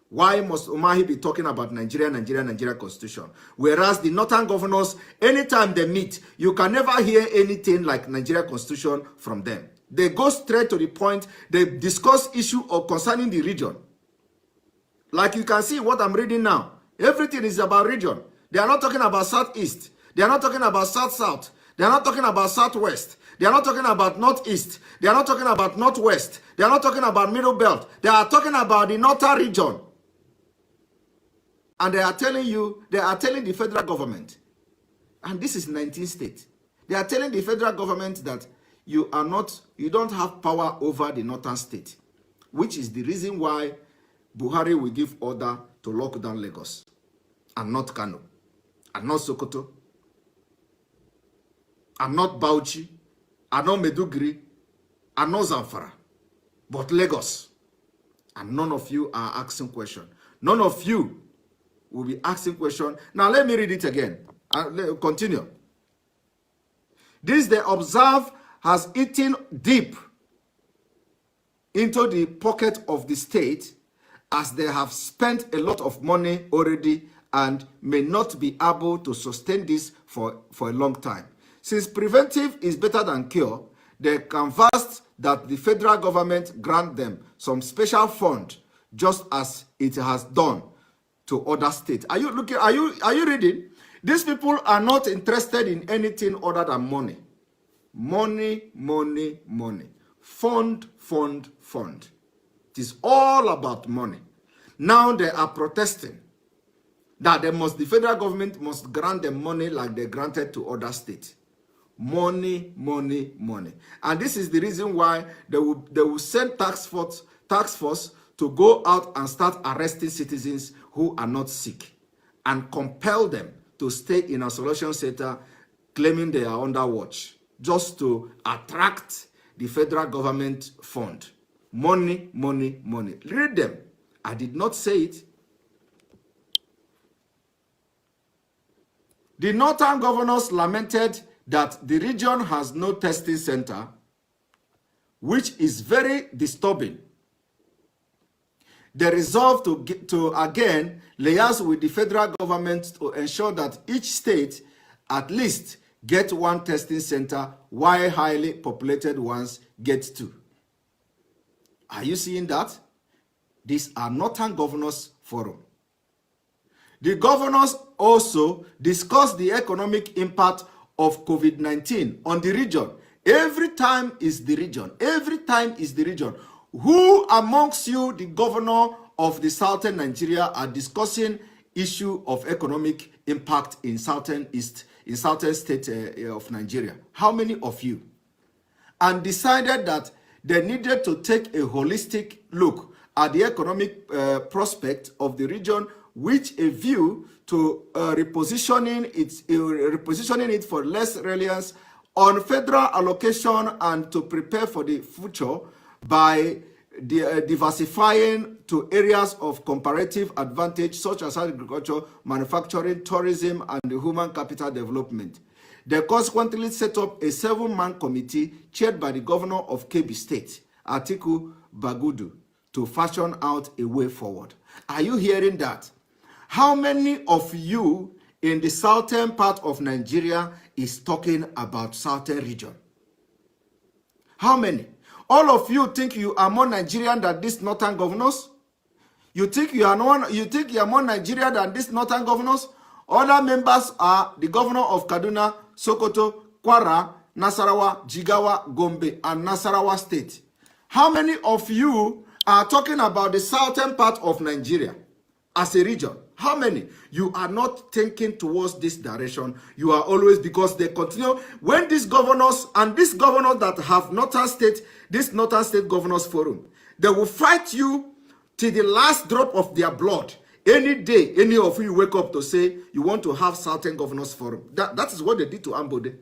Why must Umahi be talking about Nigeria Constitution? Whereas the northern governors, anytime they meet, you can never hear anything like Nigeria Constitution from them. They go straight to the point. They discuss issue of concerning the region. Like you can see what I'm reading now. Everything is about region. They are not talking about Southeast. They are not talking about South-South. They are not talking about Southwest. They are not talking about Northeast. They are not talking about Northwest. They are not talking about Middle Belt. They are talking about the northern region. And they are telling you, they are telling the federal government, and this is 19 states, they are telling the federal government that you don't have power over the northern state, which is the reason why Buhari will give order to lock down Lagos, and not Kano, and not Sokoto, and not Bauchi, and not Meduguri, and not Zamfara, but Lagos. And none of you are asking questions. None of you will be asking questions. Now let me read it again. Continue. This they observe has eaten deep into the pocket of the state, as they have spent a lot of money already and may not be able to sustain this for a long time. Since preventive is better than cure, they canvassed that the federal government grant them some special fund, just as it has done to other states. Are you looking? Are you reading? These people are not interested in anything other than money. Money, money, money. Fund, fund, fund. It is all about money. Now they are protesting that the federal government must grant them money like they granted to other states. Money, money, money. And this is the reason why they will send task force to go out and start arresting citizens who are not sick and compel them to stay in a isolation center claiming they are under watch, just to attract the federal government fund. Money, money, money. Read them. I did not say it. The northern governors lamented that the region has no testing center, which is very disturbing. They resolved to again liaise with the federal government to ensure that each state at least get one testing center, while highly populated ones get two. Are you seeing that? These are Northern Governors Forum. The governors also discussed the economic impact of COVID-19 on the region, Every time is the region. Every time is the region. Who amongst you, the governor of the southern Nigeria, are discussing issue of economic impact in southern state of Nigeria? How many of you? And decided that they needed to take a holistic look at the economic prospect of the region, which a view to repositioning it for less reliance on federal allocation and to prepare for the future by diversifying to areas of comparative advantage such as agriculture, manufacturing, tourism, and human capital development. They consequently set up a 7-man committee chaired by the governor of Kebbi State, Atiku Bagudu, to fashion out a way forward. Are you hearing that? How many of you in the southern part of Nigeria is talking about southern region? How many? All of you think you are more Nigerian than these northern governors? You think you are more Nigerian than these northern governors? Other members are the governor of Kaduna, Sokoto, Kwara, Nasarawa, Jigawa, Gombe, and Nasarawa State. How many of you are talking about the southern part of Nigeria as a region? How many? You are not thinking towards this direction. You are always, because they continue. When these governors and these governors that have this Northern State Governors Forum, they will fight you till the last drop of their blood. Any day, any of you wake up to say you want to have Southern Governors Forum. That is what they did to Ambode.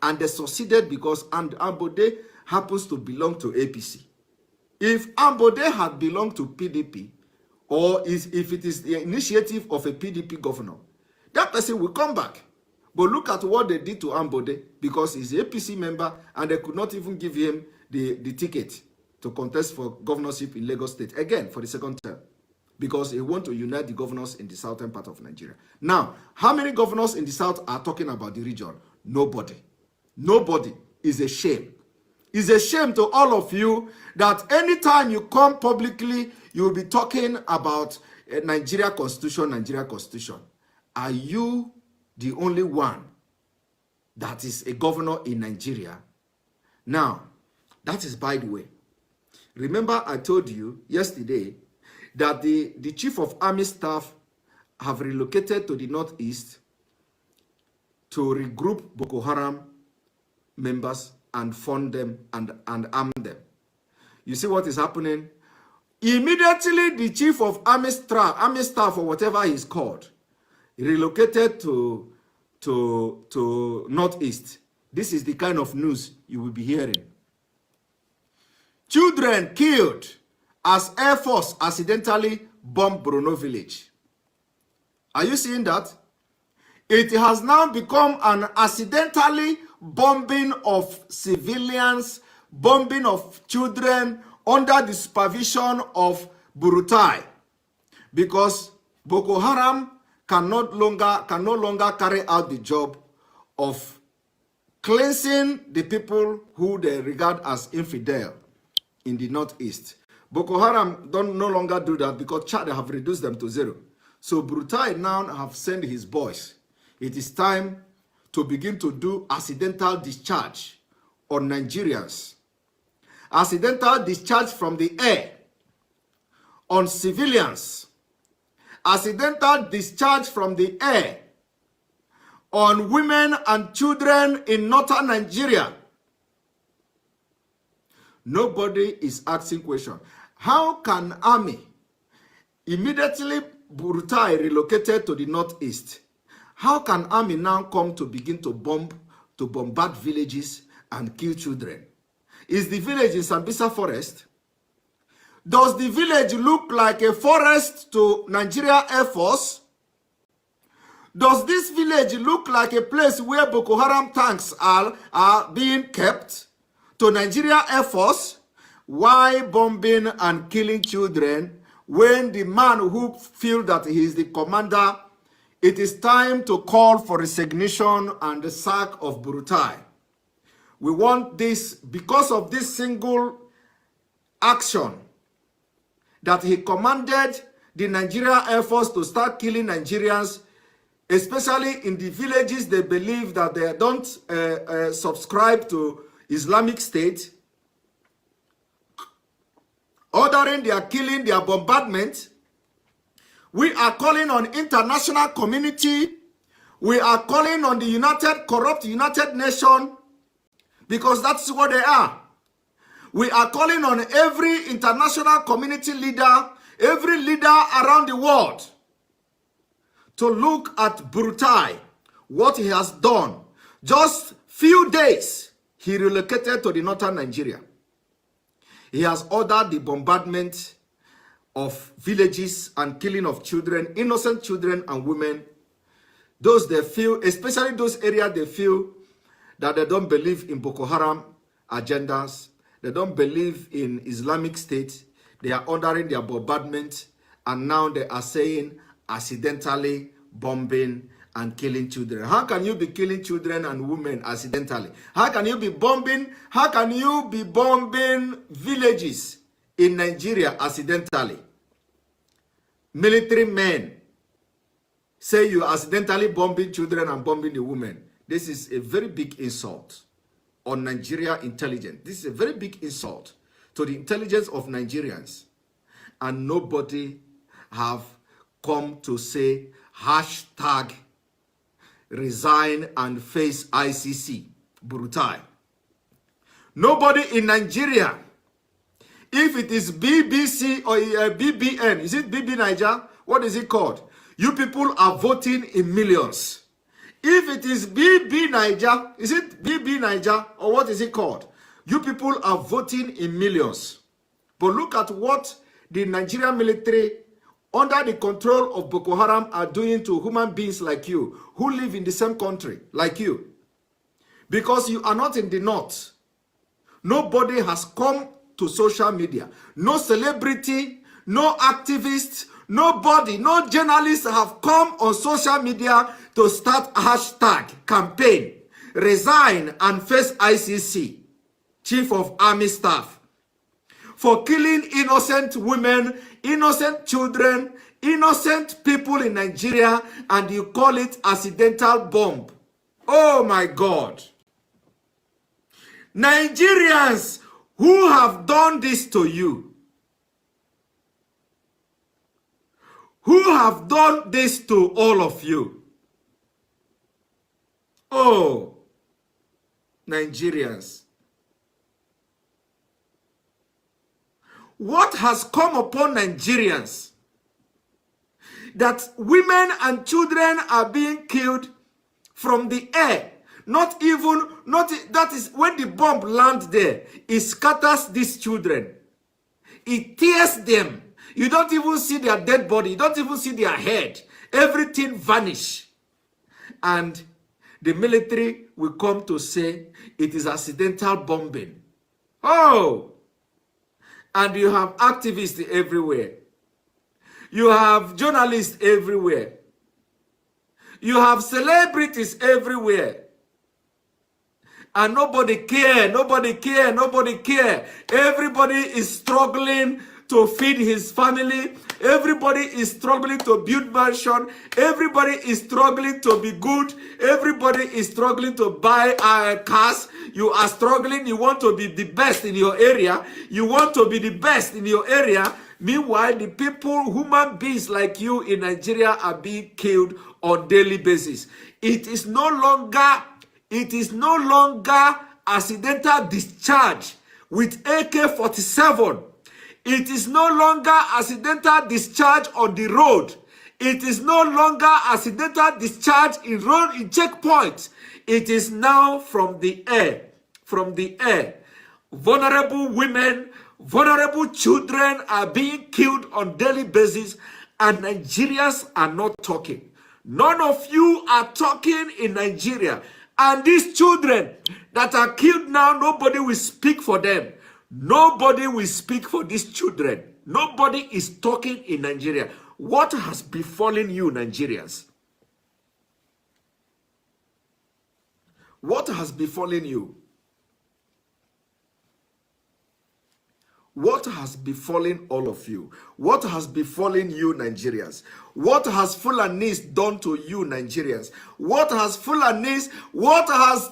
And they succeeded because Ambode happens to belong to APC. If Ambode had belonged to PDP, or if it is the initiative of a PDP governor, that person will come back. But look at what they did to Ambode, because he's an APC member and they could not even give him the ticket to contest for governorship in Lagos State again for the second term, because they want to unite the governors in the southern part of Nigeria. Now, how many governors in the south are talking about the region? Nobody. Nobody. Is a shame. It's a shame to all of you that anytime you come publicly, you will be talking about Nigeria Constitution, Nigeria Constitution. Are you the only one that is a governor in Nigeria? Now, that is by the way. Remember I told you yesterday that the Chief of Army Staff have relocated to the northeast to regroup Boko Haram members and fund them and arm them. You see what is happening? Immediately the Chief of Army Staff or whatever he's called relocated to northeast. This is the kind of news you will be hearing. Children killed as Air Force accidentally bombed Bruno village. Are you seeing that? It has now become an accidentally bombing of civilians, bombing of children under the supervision of Burutai, because Boko Haram can no longer carry out the job of cleansing the people who they regard as infidel in the northeast. Boko Haram no longer do that because Chad have reduced them to 0. So Burutai now have sent his boys. It is time to begin to do accidental discharge on Nigerians. Accidental discharge from the air on civilians. Accidental discharge from the air on women and children in northern Nigeria. Nobody is asking question. How can army immediately Burutai relocated to the northeast? How can army now come to begin to bombard villages and kill children? Is the village in Sambisa forest? Does the village look like a forest to Nigeria Air Force? Does this village look like a place where Boko Haram tanks are being kept to Nigeria Air Force? Why bombing and killing children when the man who feels that he is the commander, it is time to call for resignation and the sack of Burutai? We want this because of this single action that he commanded the Nigeria Air Force to start killing Nigerians. especially in the villages, they believe that they don't subscribe to Islamic State, ordering their killing, their bombardment. We are calling on international community. We are calling on the corrupt United Nations, because that's what they are. We are calling on every international community leader, every leader around the world, to look at Brutai, what he has done. Just few days, he relocated to the northern Nigeria. He has ordered the bombardment of villages and killing of children, innocent children and women. Those they feel, especially those areas they feel that they don't believe in Boko Haram agendas, they don't believe in Islamic State, they are ordering their bombardment, and now they are saying accidentally bombing and killing children. How can you be killing children and women accidentally? How can you be bombing? How can you be bombing villages in Nigeria accidentally? Military men say you accidentally bombing children and bombing the women. This is a very big insult on Nigeria intelligence. This is a very big insult to the intelligence of Nigerians. And nobody have come to say hashtag resign and face ICC. Brutai. Nobody in Nigeria, if it is BBC or BBN, is it BB Niger? What is it called? You people are voting in millions. If it is BB Niger, is it BB Niger or what is it called? You people are voting in millions. But look at what the Nigerian military under the control of Boko Haram are doing to human beings like you, who live in the same country like you. Because you are not in the north. Nobody has come to social media. No celebrity, no activist, nobody, no journalists have come on social media to start hashtag campaign, resign and face ICC, Chief of Army Staff, for killing innocent women, innocent children, innocent people in Nigeria, and you call it accidental bomb. Oh my God. Nigerians who have done this to you, who have done this to all of you. Oh, Nigerians. What has come upon Nigerians that women and children are being killed from the air? Not that is when the bomb lands there, it scatters these children. It tears them. You don't even see their dead body. You don't even see their head. Everything vanish. And the military will come to say it is accidental bombing. Oh! And you have activists everywhere. You have journalists everywhere. You have celebrities everywhere. And nobody care, nobody care, nobody care. Everybody is struggling to feed his family. Everybody is struggling to build mansion. Everybody is struggling to be good. Everybody is struggling to buy cars. You are struggling. You want to be the best in your area. You want to be the best in your area. Meanwhile, the people, human beings like you in Nigeria, are being killed on daily basis. It is no longer accidental discharge with AK-47. It is no longer accidental discharge on the road. It is no longer accidental discharge in checkpoints. It is now from the air. From the air. Vulnerable women, vulnerable children are being killed on daily basis, and Nigerians are not talking. None of you are talking in Nigeria. And these children that are killed now, nobody will speak for them. Nobody will speak for these children. Nobody is talking in Nigeria. What has befallen you, Nigerians? What has befallen you? what has befallen all of you? What has befallen you, Nigerians? What has Fulanis done to you, Nigerians? What has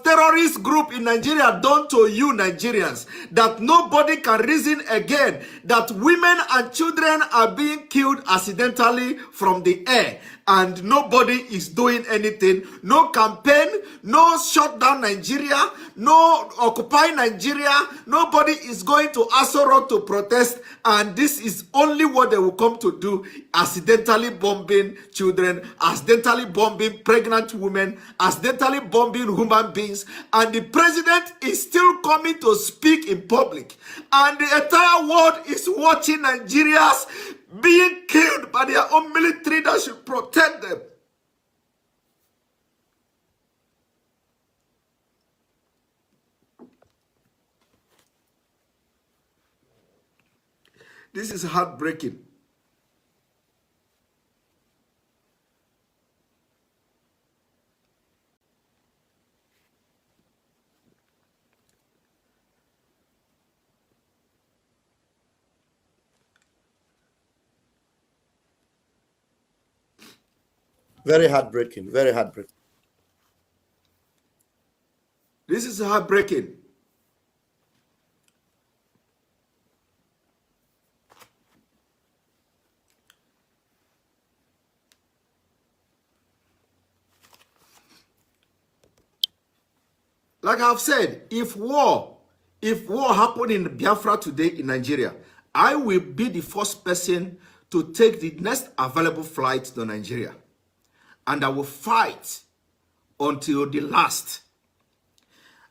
terrorist group in Nigeria done to you, Nigerians? That nobody can reason again that women and children are being killed accidentally from the air and nobody is doing anything. No campaign, no shut down Nigeria, no occupy Nigeria. Nobody is going to Aso Rock to protest, and this is only what they will come to do: accidentally bombing children, accidentally bombing pregnant women, accidentally bombing human beings. And the president is still coming to speak in public, and the entire world is watching Nigerians being killed by their own military that should protect them. This is heartbreaking. Very heartbreaking. Very heartbreaking. This is heartbreaking. Like I've said, if war happened in Biafra today in Nigeria, I will be the first person to take the next available flight to Nigeria. And I will fight until the last.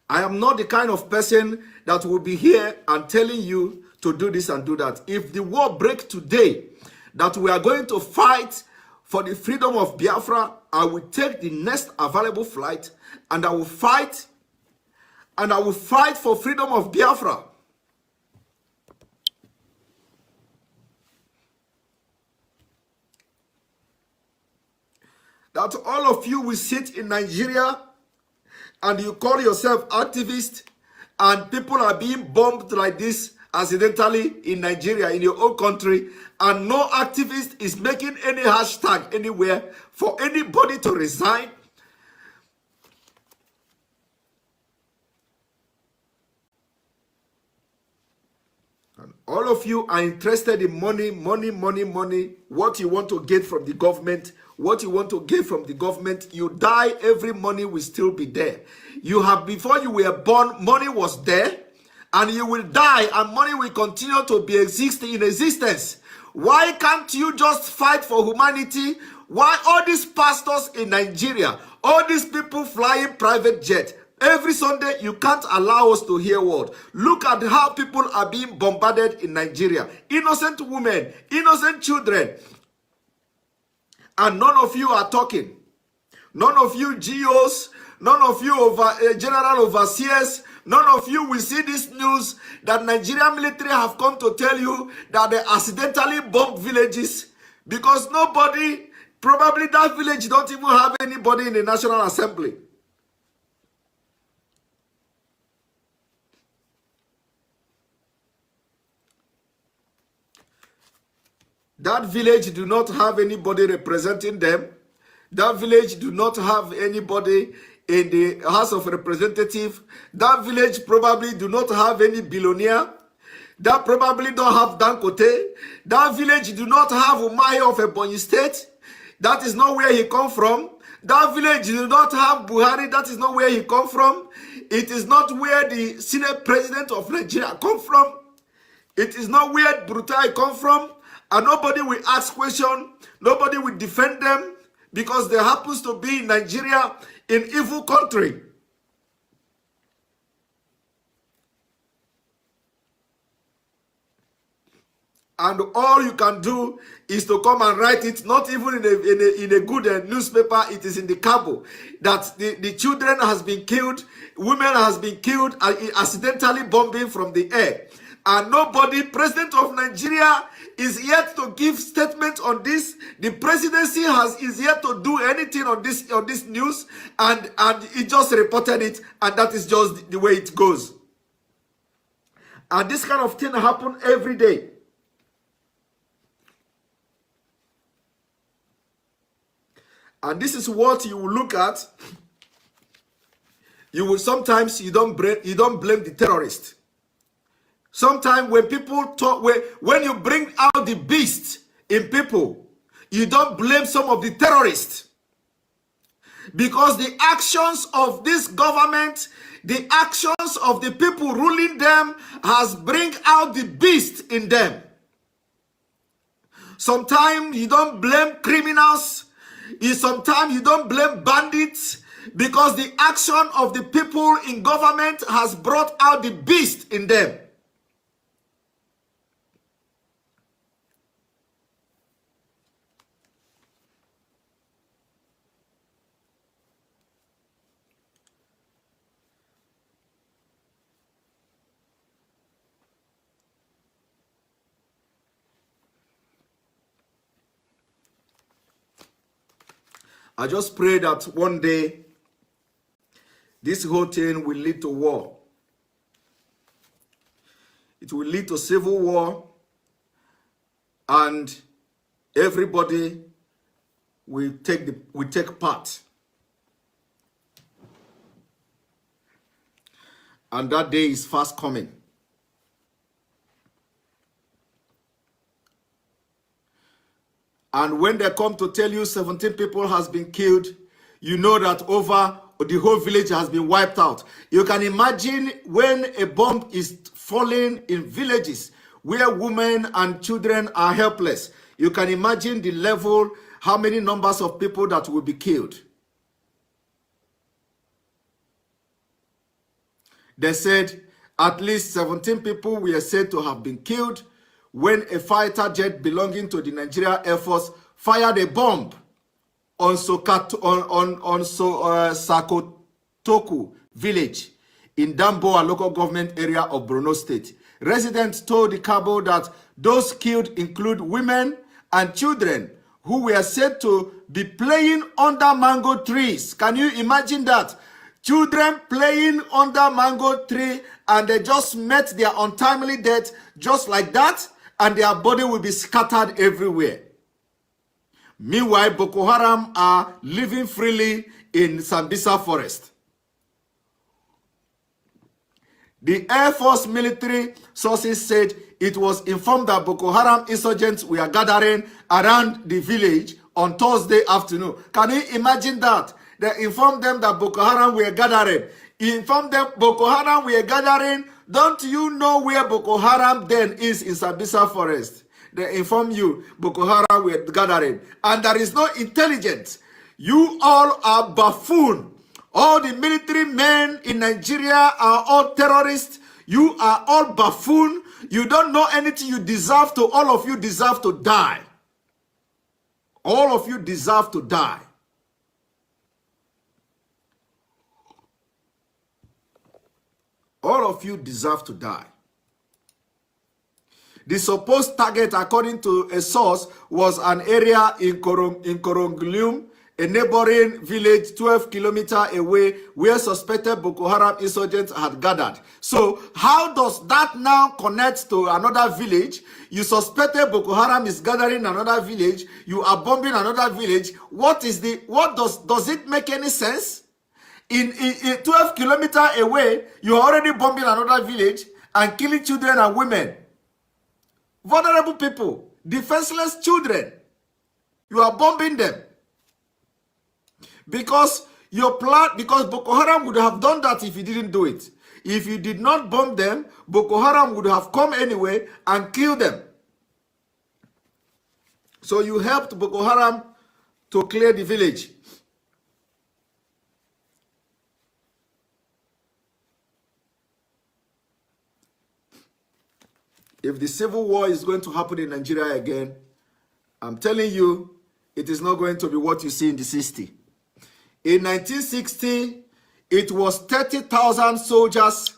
I am not the kind of person that will be here and telling you to do this and do that. If the war breaks today, that we are going to fight for the freedom of Biafra, I will take the next available flight and I will fight for freedom of Biafra. That all of you will sit in Nigeria and you call yourself activists and people are being bombed like this accidentally in Nigeria, in your own country, and no activist is making any hashtag anywhere for anybody to resign. And all of you are interested in money, money, money, money, what you want to get from the government. What you want to get from the government, you die, every money will still be there. You have, before you were born, money was there, and you will die, and money will continue to be in existence. Why can't you just fight for humanity? Why all these pastors in Nigeria, all these people flying private jet, every Sunday you can't allow us to hear word? Look at how people are being bombarded in Nigeria. Innocent women, innocent children. And none of you are talking. None of you GOs, none of you general overseers, none of you will see this news that Nigerian military have come to tell you that they accidentally bombed villages, because nobody, probably that village don't even have anybody in the National Assembly. That village do not have anybody representing them. That village do not have anybody in the House of Representatives. That village probably do not have any billionaire. That probably don't have Dangote. That village do not have Umahi of Ebonyi State. That is not where he come from. That village do not have Buhari. That is not where he come from. It is not where the Senate President of Nigeria come from. It is not where Brutai come from. And nobody will ask questions. Nobody will defend them because they happens to be in Nigeria, in evil country. And all you can do is to come and write it, not even in a good newspaper. It is in the cabo that the children has been killed, women has been killed, accidentally bombing from the air. And nobody, President of Nigeria, is yet to give statement on this. The presidency is yet to do anything on this news, and it just reported it, and that is just the way it goes. And this kind of thing happen every day. And this is what you will look at. You will sometimes you don't blame the terrorist. Sometimes when people talk, when you bring out the beast in people, you don't blame some of the terrorists. Because the actions of this government, the actions of the people ruling them has bring out the beast in them. Sometimes you don't blame criminals. Sometimes you don't blame bandits, because the action of the people in government has brought out the beast in them. I just pray that one day this whole thing will lead to war. It will lead to civil war, and everybody will take part. And that day is fast coming. And when they come to tell you 17 people has been killed, you know that over the whole village has been wiped out. You can imagine when a bomb is falling in villages where women and children are helpless. You can imagine the level, how many numbers of people that will be killed. They said at least 17 people were said to have been killed when a fighter jet belonging to the Nigeria Air Force fired a bomb on Sakotoku village in Damboa local government area of Borno State. Residents told the cabo that those killed include women and children who were said to be playing under mango trees. Can you imagine that? Children playing under mango tree, and they just met their untimely death just like that, and their body will be scattered everywhere. Meanwhile, Boko Haram are living freely in Sambisa forest. The Air Force military sources said it was informed that Boko Haram insurgents were gathering around the village on Thursday afternoon. Can you imagine that? They informed them that Boko Haram were gathering. Informed them Boko Haram were gathering. Don't you know where Boko Haram then is in Sambisa forest? They inform you Boko Haram were gathering. And there is no intelligence. You all are buffoon. All the military men in Nigeria are all terrorists. You are all buffoon. You don't know anything. You deserve to, all of you deserve to die. All of you deserve to die. All of you deserve to die. The supposed target, according to a source, was an area in Koronglium, a neighboring village 12 kilometers away, where suspected Boko Haram insurgents had gathered. So how does that now connect to another village? You suspected Boko Haram is gathering in another village. You are bombing another village. What does it make any sense? In 12 kilometers away, you are already bombing another village and killing children and women. Vulnerable people, defenseless children. You are bombing them. Because Boko Haram would have done that if you didn't do it. If you did not bomb them, Boko Haram would have come anyway and killed them. So you helped Boko Haram to clear the village. If the civil war is going to happen in Nigeria again, I'm telling you, it is not going to be what you see in the 60s. In 1960, it was 30,000 soldiers.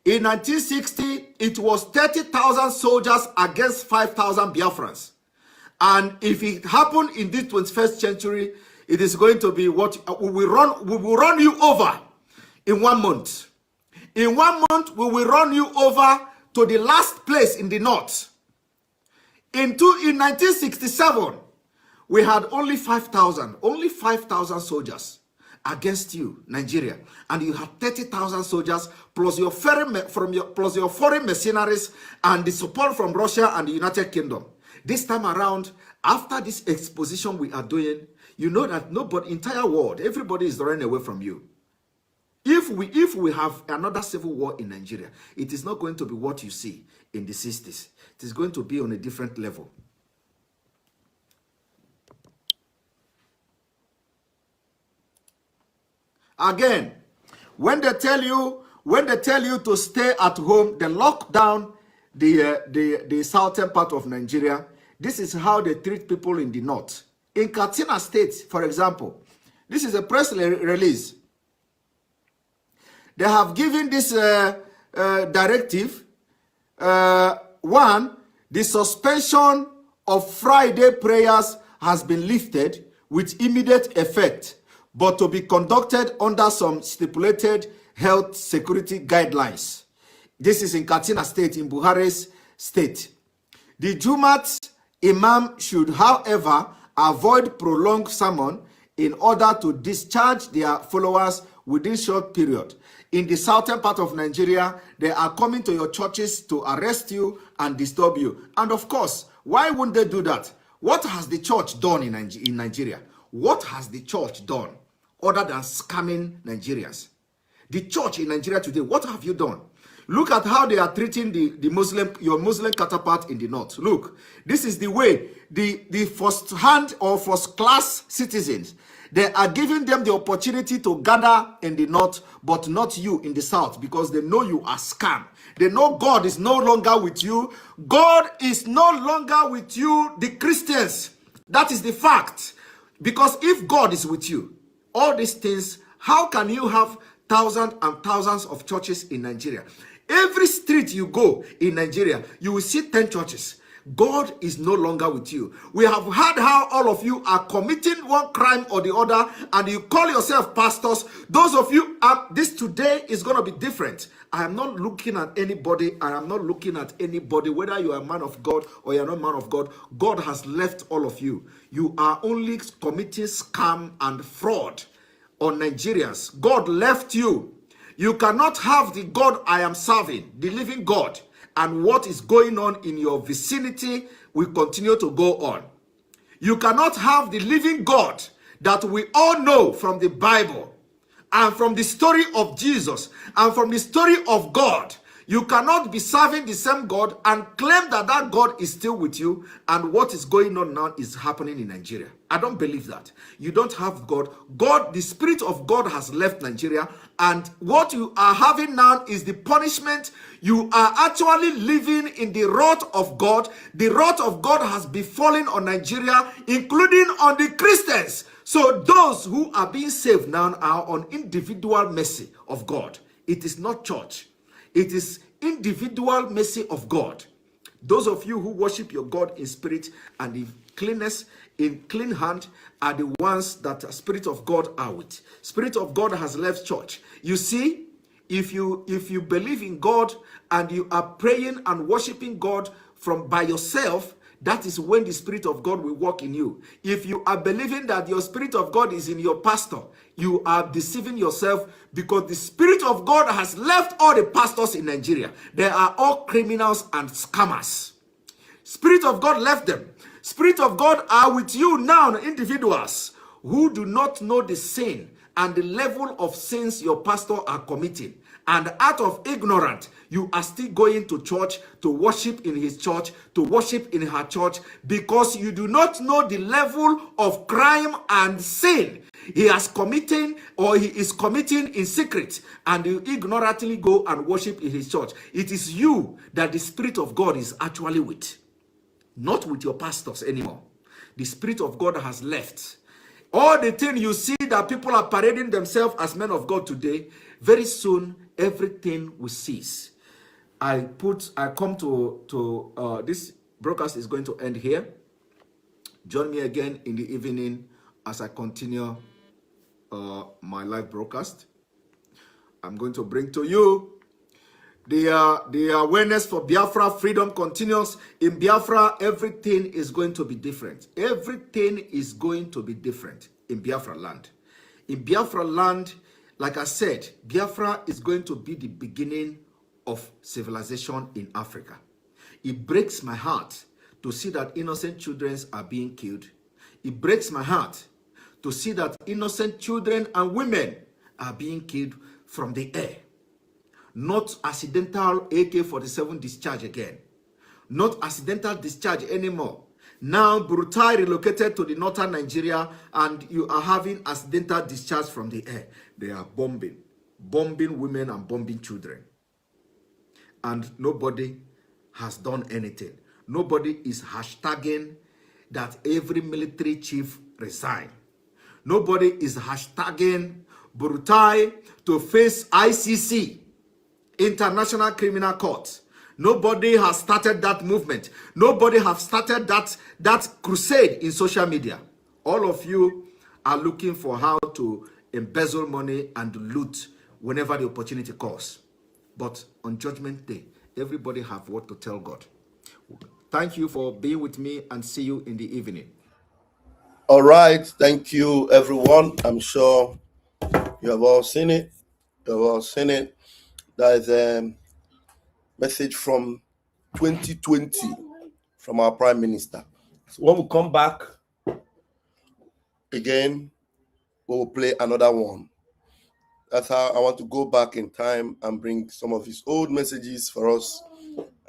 In 1960, it was 30,000 soldiers against 5,000 Biafrans. And if it happened in this 21st century, it is going to be what we will run you over in 1 month. In 1 month, we will run you over to the last place in the north. In 1967, we had only 5,000 soldiers against you, Nigeria, and you had 30,000 soldiers plus your foreign mercenaries and the support from Russia and the United Kingdom. This time around, after this exposition we are doing, you know that nobody, entire world, everybody is running away from you. If we have another civil war in Nigeria, it is not going to be what you see in the 60s. It is going to be on a different level. Again, when they tell you to stay at home, they lock down the southern part of Nigeria. This is how they treat people in the north. In Katsina State, for example, this is a press release. They have given this directive. One, the suspension of Friday prayers has been lifted with immediate effect, but to be conducted under some stipulated health security guidelines. This is in Katsina State, in Buhari's state. The Jumat Imam should, however, avoid prolonged sermon in order to discharge their followers within short period. In the southern part of Nigeria, they are coming to your churches to arrest you and disturb you. And of course, why wouldn't they do that? What has the church done in Nigeria? What has the church done other than scamming Nigerians? The church in Nigeria today, what have you done? Look at how they are treating your Muslim counterpart in the north. Look, this is the way the first-hand or first-class citizens, they are giving them the opportunity to gather in the north, but not you in the south, because they know you are scam. They know God is no longer with you. God is no longer with you, the Christians. That is the fact. Because if God is with you, all these things, how can you have thousands and thousands of churches in Nigeria? Every street you go in Nigeria, you will see 10 churches. God is no longer with you. We have heard how all of you are committing one crime or the other, and you call yourself pastors. Those of you, this today is going to be different. I am not looking at anybody. I am not looking at anybody, whether you are a man of God or you are not a man of God. God has left all of you. You are only committing scam and fraud on Nigerians. God left you. You cannot have the God I am serving, the living God, and what is going on in your vicinity will continue to go on. You cannot have the living God that we all know from the Bible and from the story of Jesus and from the story of God. You cannot be serving the same God and claim that that God is still with you, and what is going on now is happening in Nigeria. I don't believe that. You don't have God. God, the Spirit of God has left Nigeria, and what you are having now is the punishment. You are actually living in the wrath of God. The wrath of God has befallen on Nigeria, including on the Christians. So those who are being saved now are on individual mercy of God. It is not church. It is individual mercy of God. Those of you who worship your God in spirit and in cleanness, in clean hand, are the ones that the Spirit of God are with. Spirit of God has left church. You see, if you believe in God and you are praying and worshiping God by yourself, that is when the Spirit of God will work in you. If you are believing that your Spirit of God is in your pastor, you are deceiving yourself, because the Spirit of God has left all the pastors in Nigeria. They are all criminals and scammers. Spirit of God left them. Spirit of God are with you now, individuals who do not know the sin and the level of sins your pastor are committing. And out of ignorance, you are still going to church, to worship in his church, to worship in her church, because you do not know the level of crime and sin he has committed or he is committing in secret, and you ignorantly go and worship in his church. It is you that the Spirit of God is actually with, not with your pastors anymore. The Spirit of God has left. All the things you see that people are parading themselves as men of God today, very soon everything will cease. I come to this broadcast is going to end here. Join me again in the evening as I continue my live broadcast. I'm going to bring to you the awareness for Biafra freedom continues. In Biafra, everything is going to be different. Everything is going to be different in Biafra land. In Biafra land, like I said, Biafra is going to be the beginning of civilization in Africa. It breaks my heart to see that innocent children are being killed. It breaks my heart to see that innocent children and women are being killed from the air. Not accidental AK-47 discharge again. Not accidental discharge anymore. Now, Burutai relocated to the northern Nigeria and you are having accidental discharge from the air. They are bombing women and bombing children. And nobody has done anything. Nobody is hashtagging that every military chief resign. Nobody is hashtagging Burutai to face ICC, International Criminal Court. Nobody has started that movement. Nobody has started that crusade in social media. All of you are looking for how to embezzle money and loot whenever the opportunity calls. But on Judgment Day, everybody have what to tell God. Thank you for being with me and see you in the evening. All right. Thank you, everyone. I'm sure you have all seen it. You have all seen it. There is a message from 2020 from our Prime Minister. So when we come back again, we will play another one. That's how I want to go back in time and bring some of his old messages for us.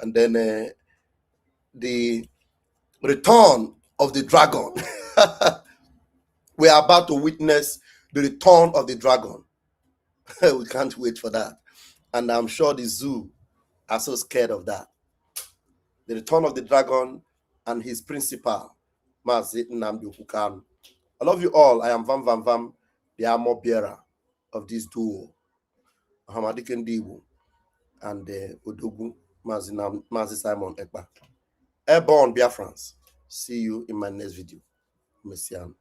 And then the return of the dragon. We are about to witness the return of the dragon. We can't wait for that. And I'm sure the zoo are so scared of that. The return of the dragon and his principal, Mazi Nnamdi Kanu. I love you all. I am Vam Vam Vam, the armor bearer of this duo, Hamadike Ndibu and Odogu Mazi Simon Ekpa. Airborne Biafrans. See you in my next video. Messian.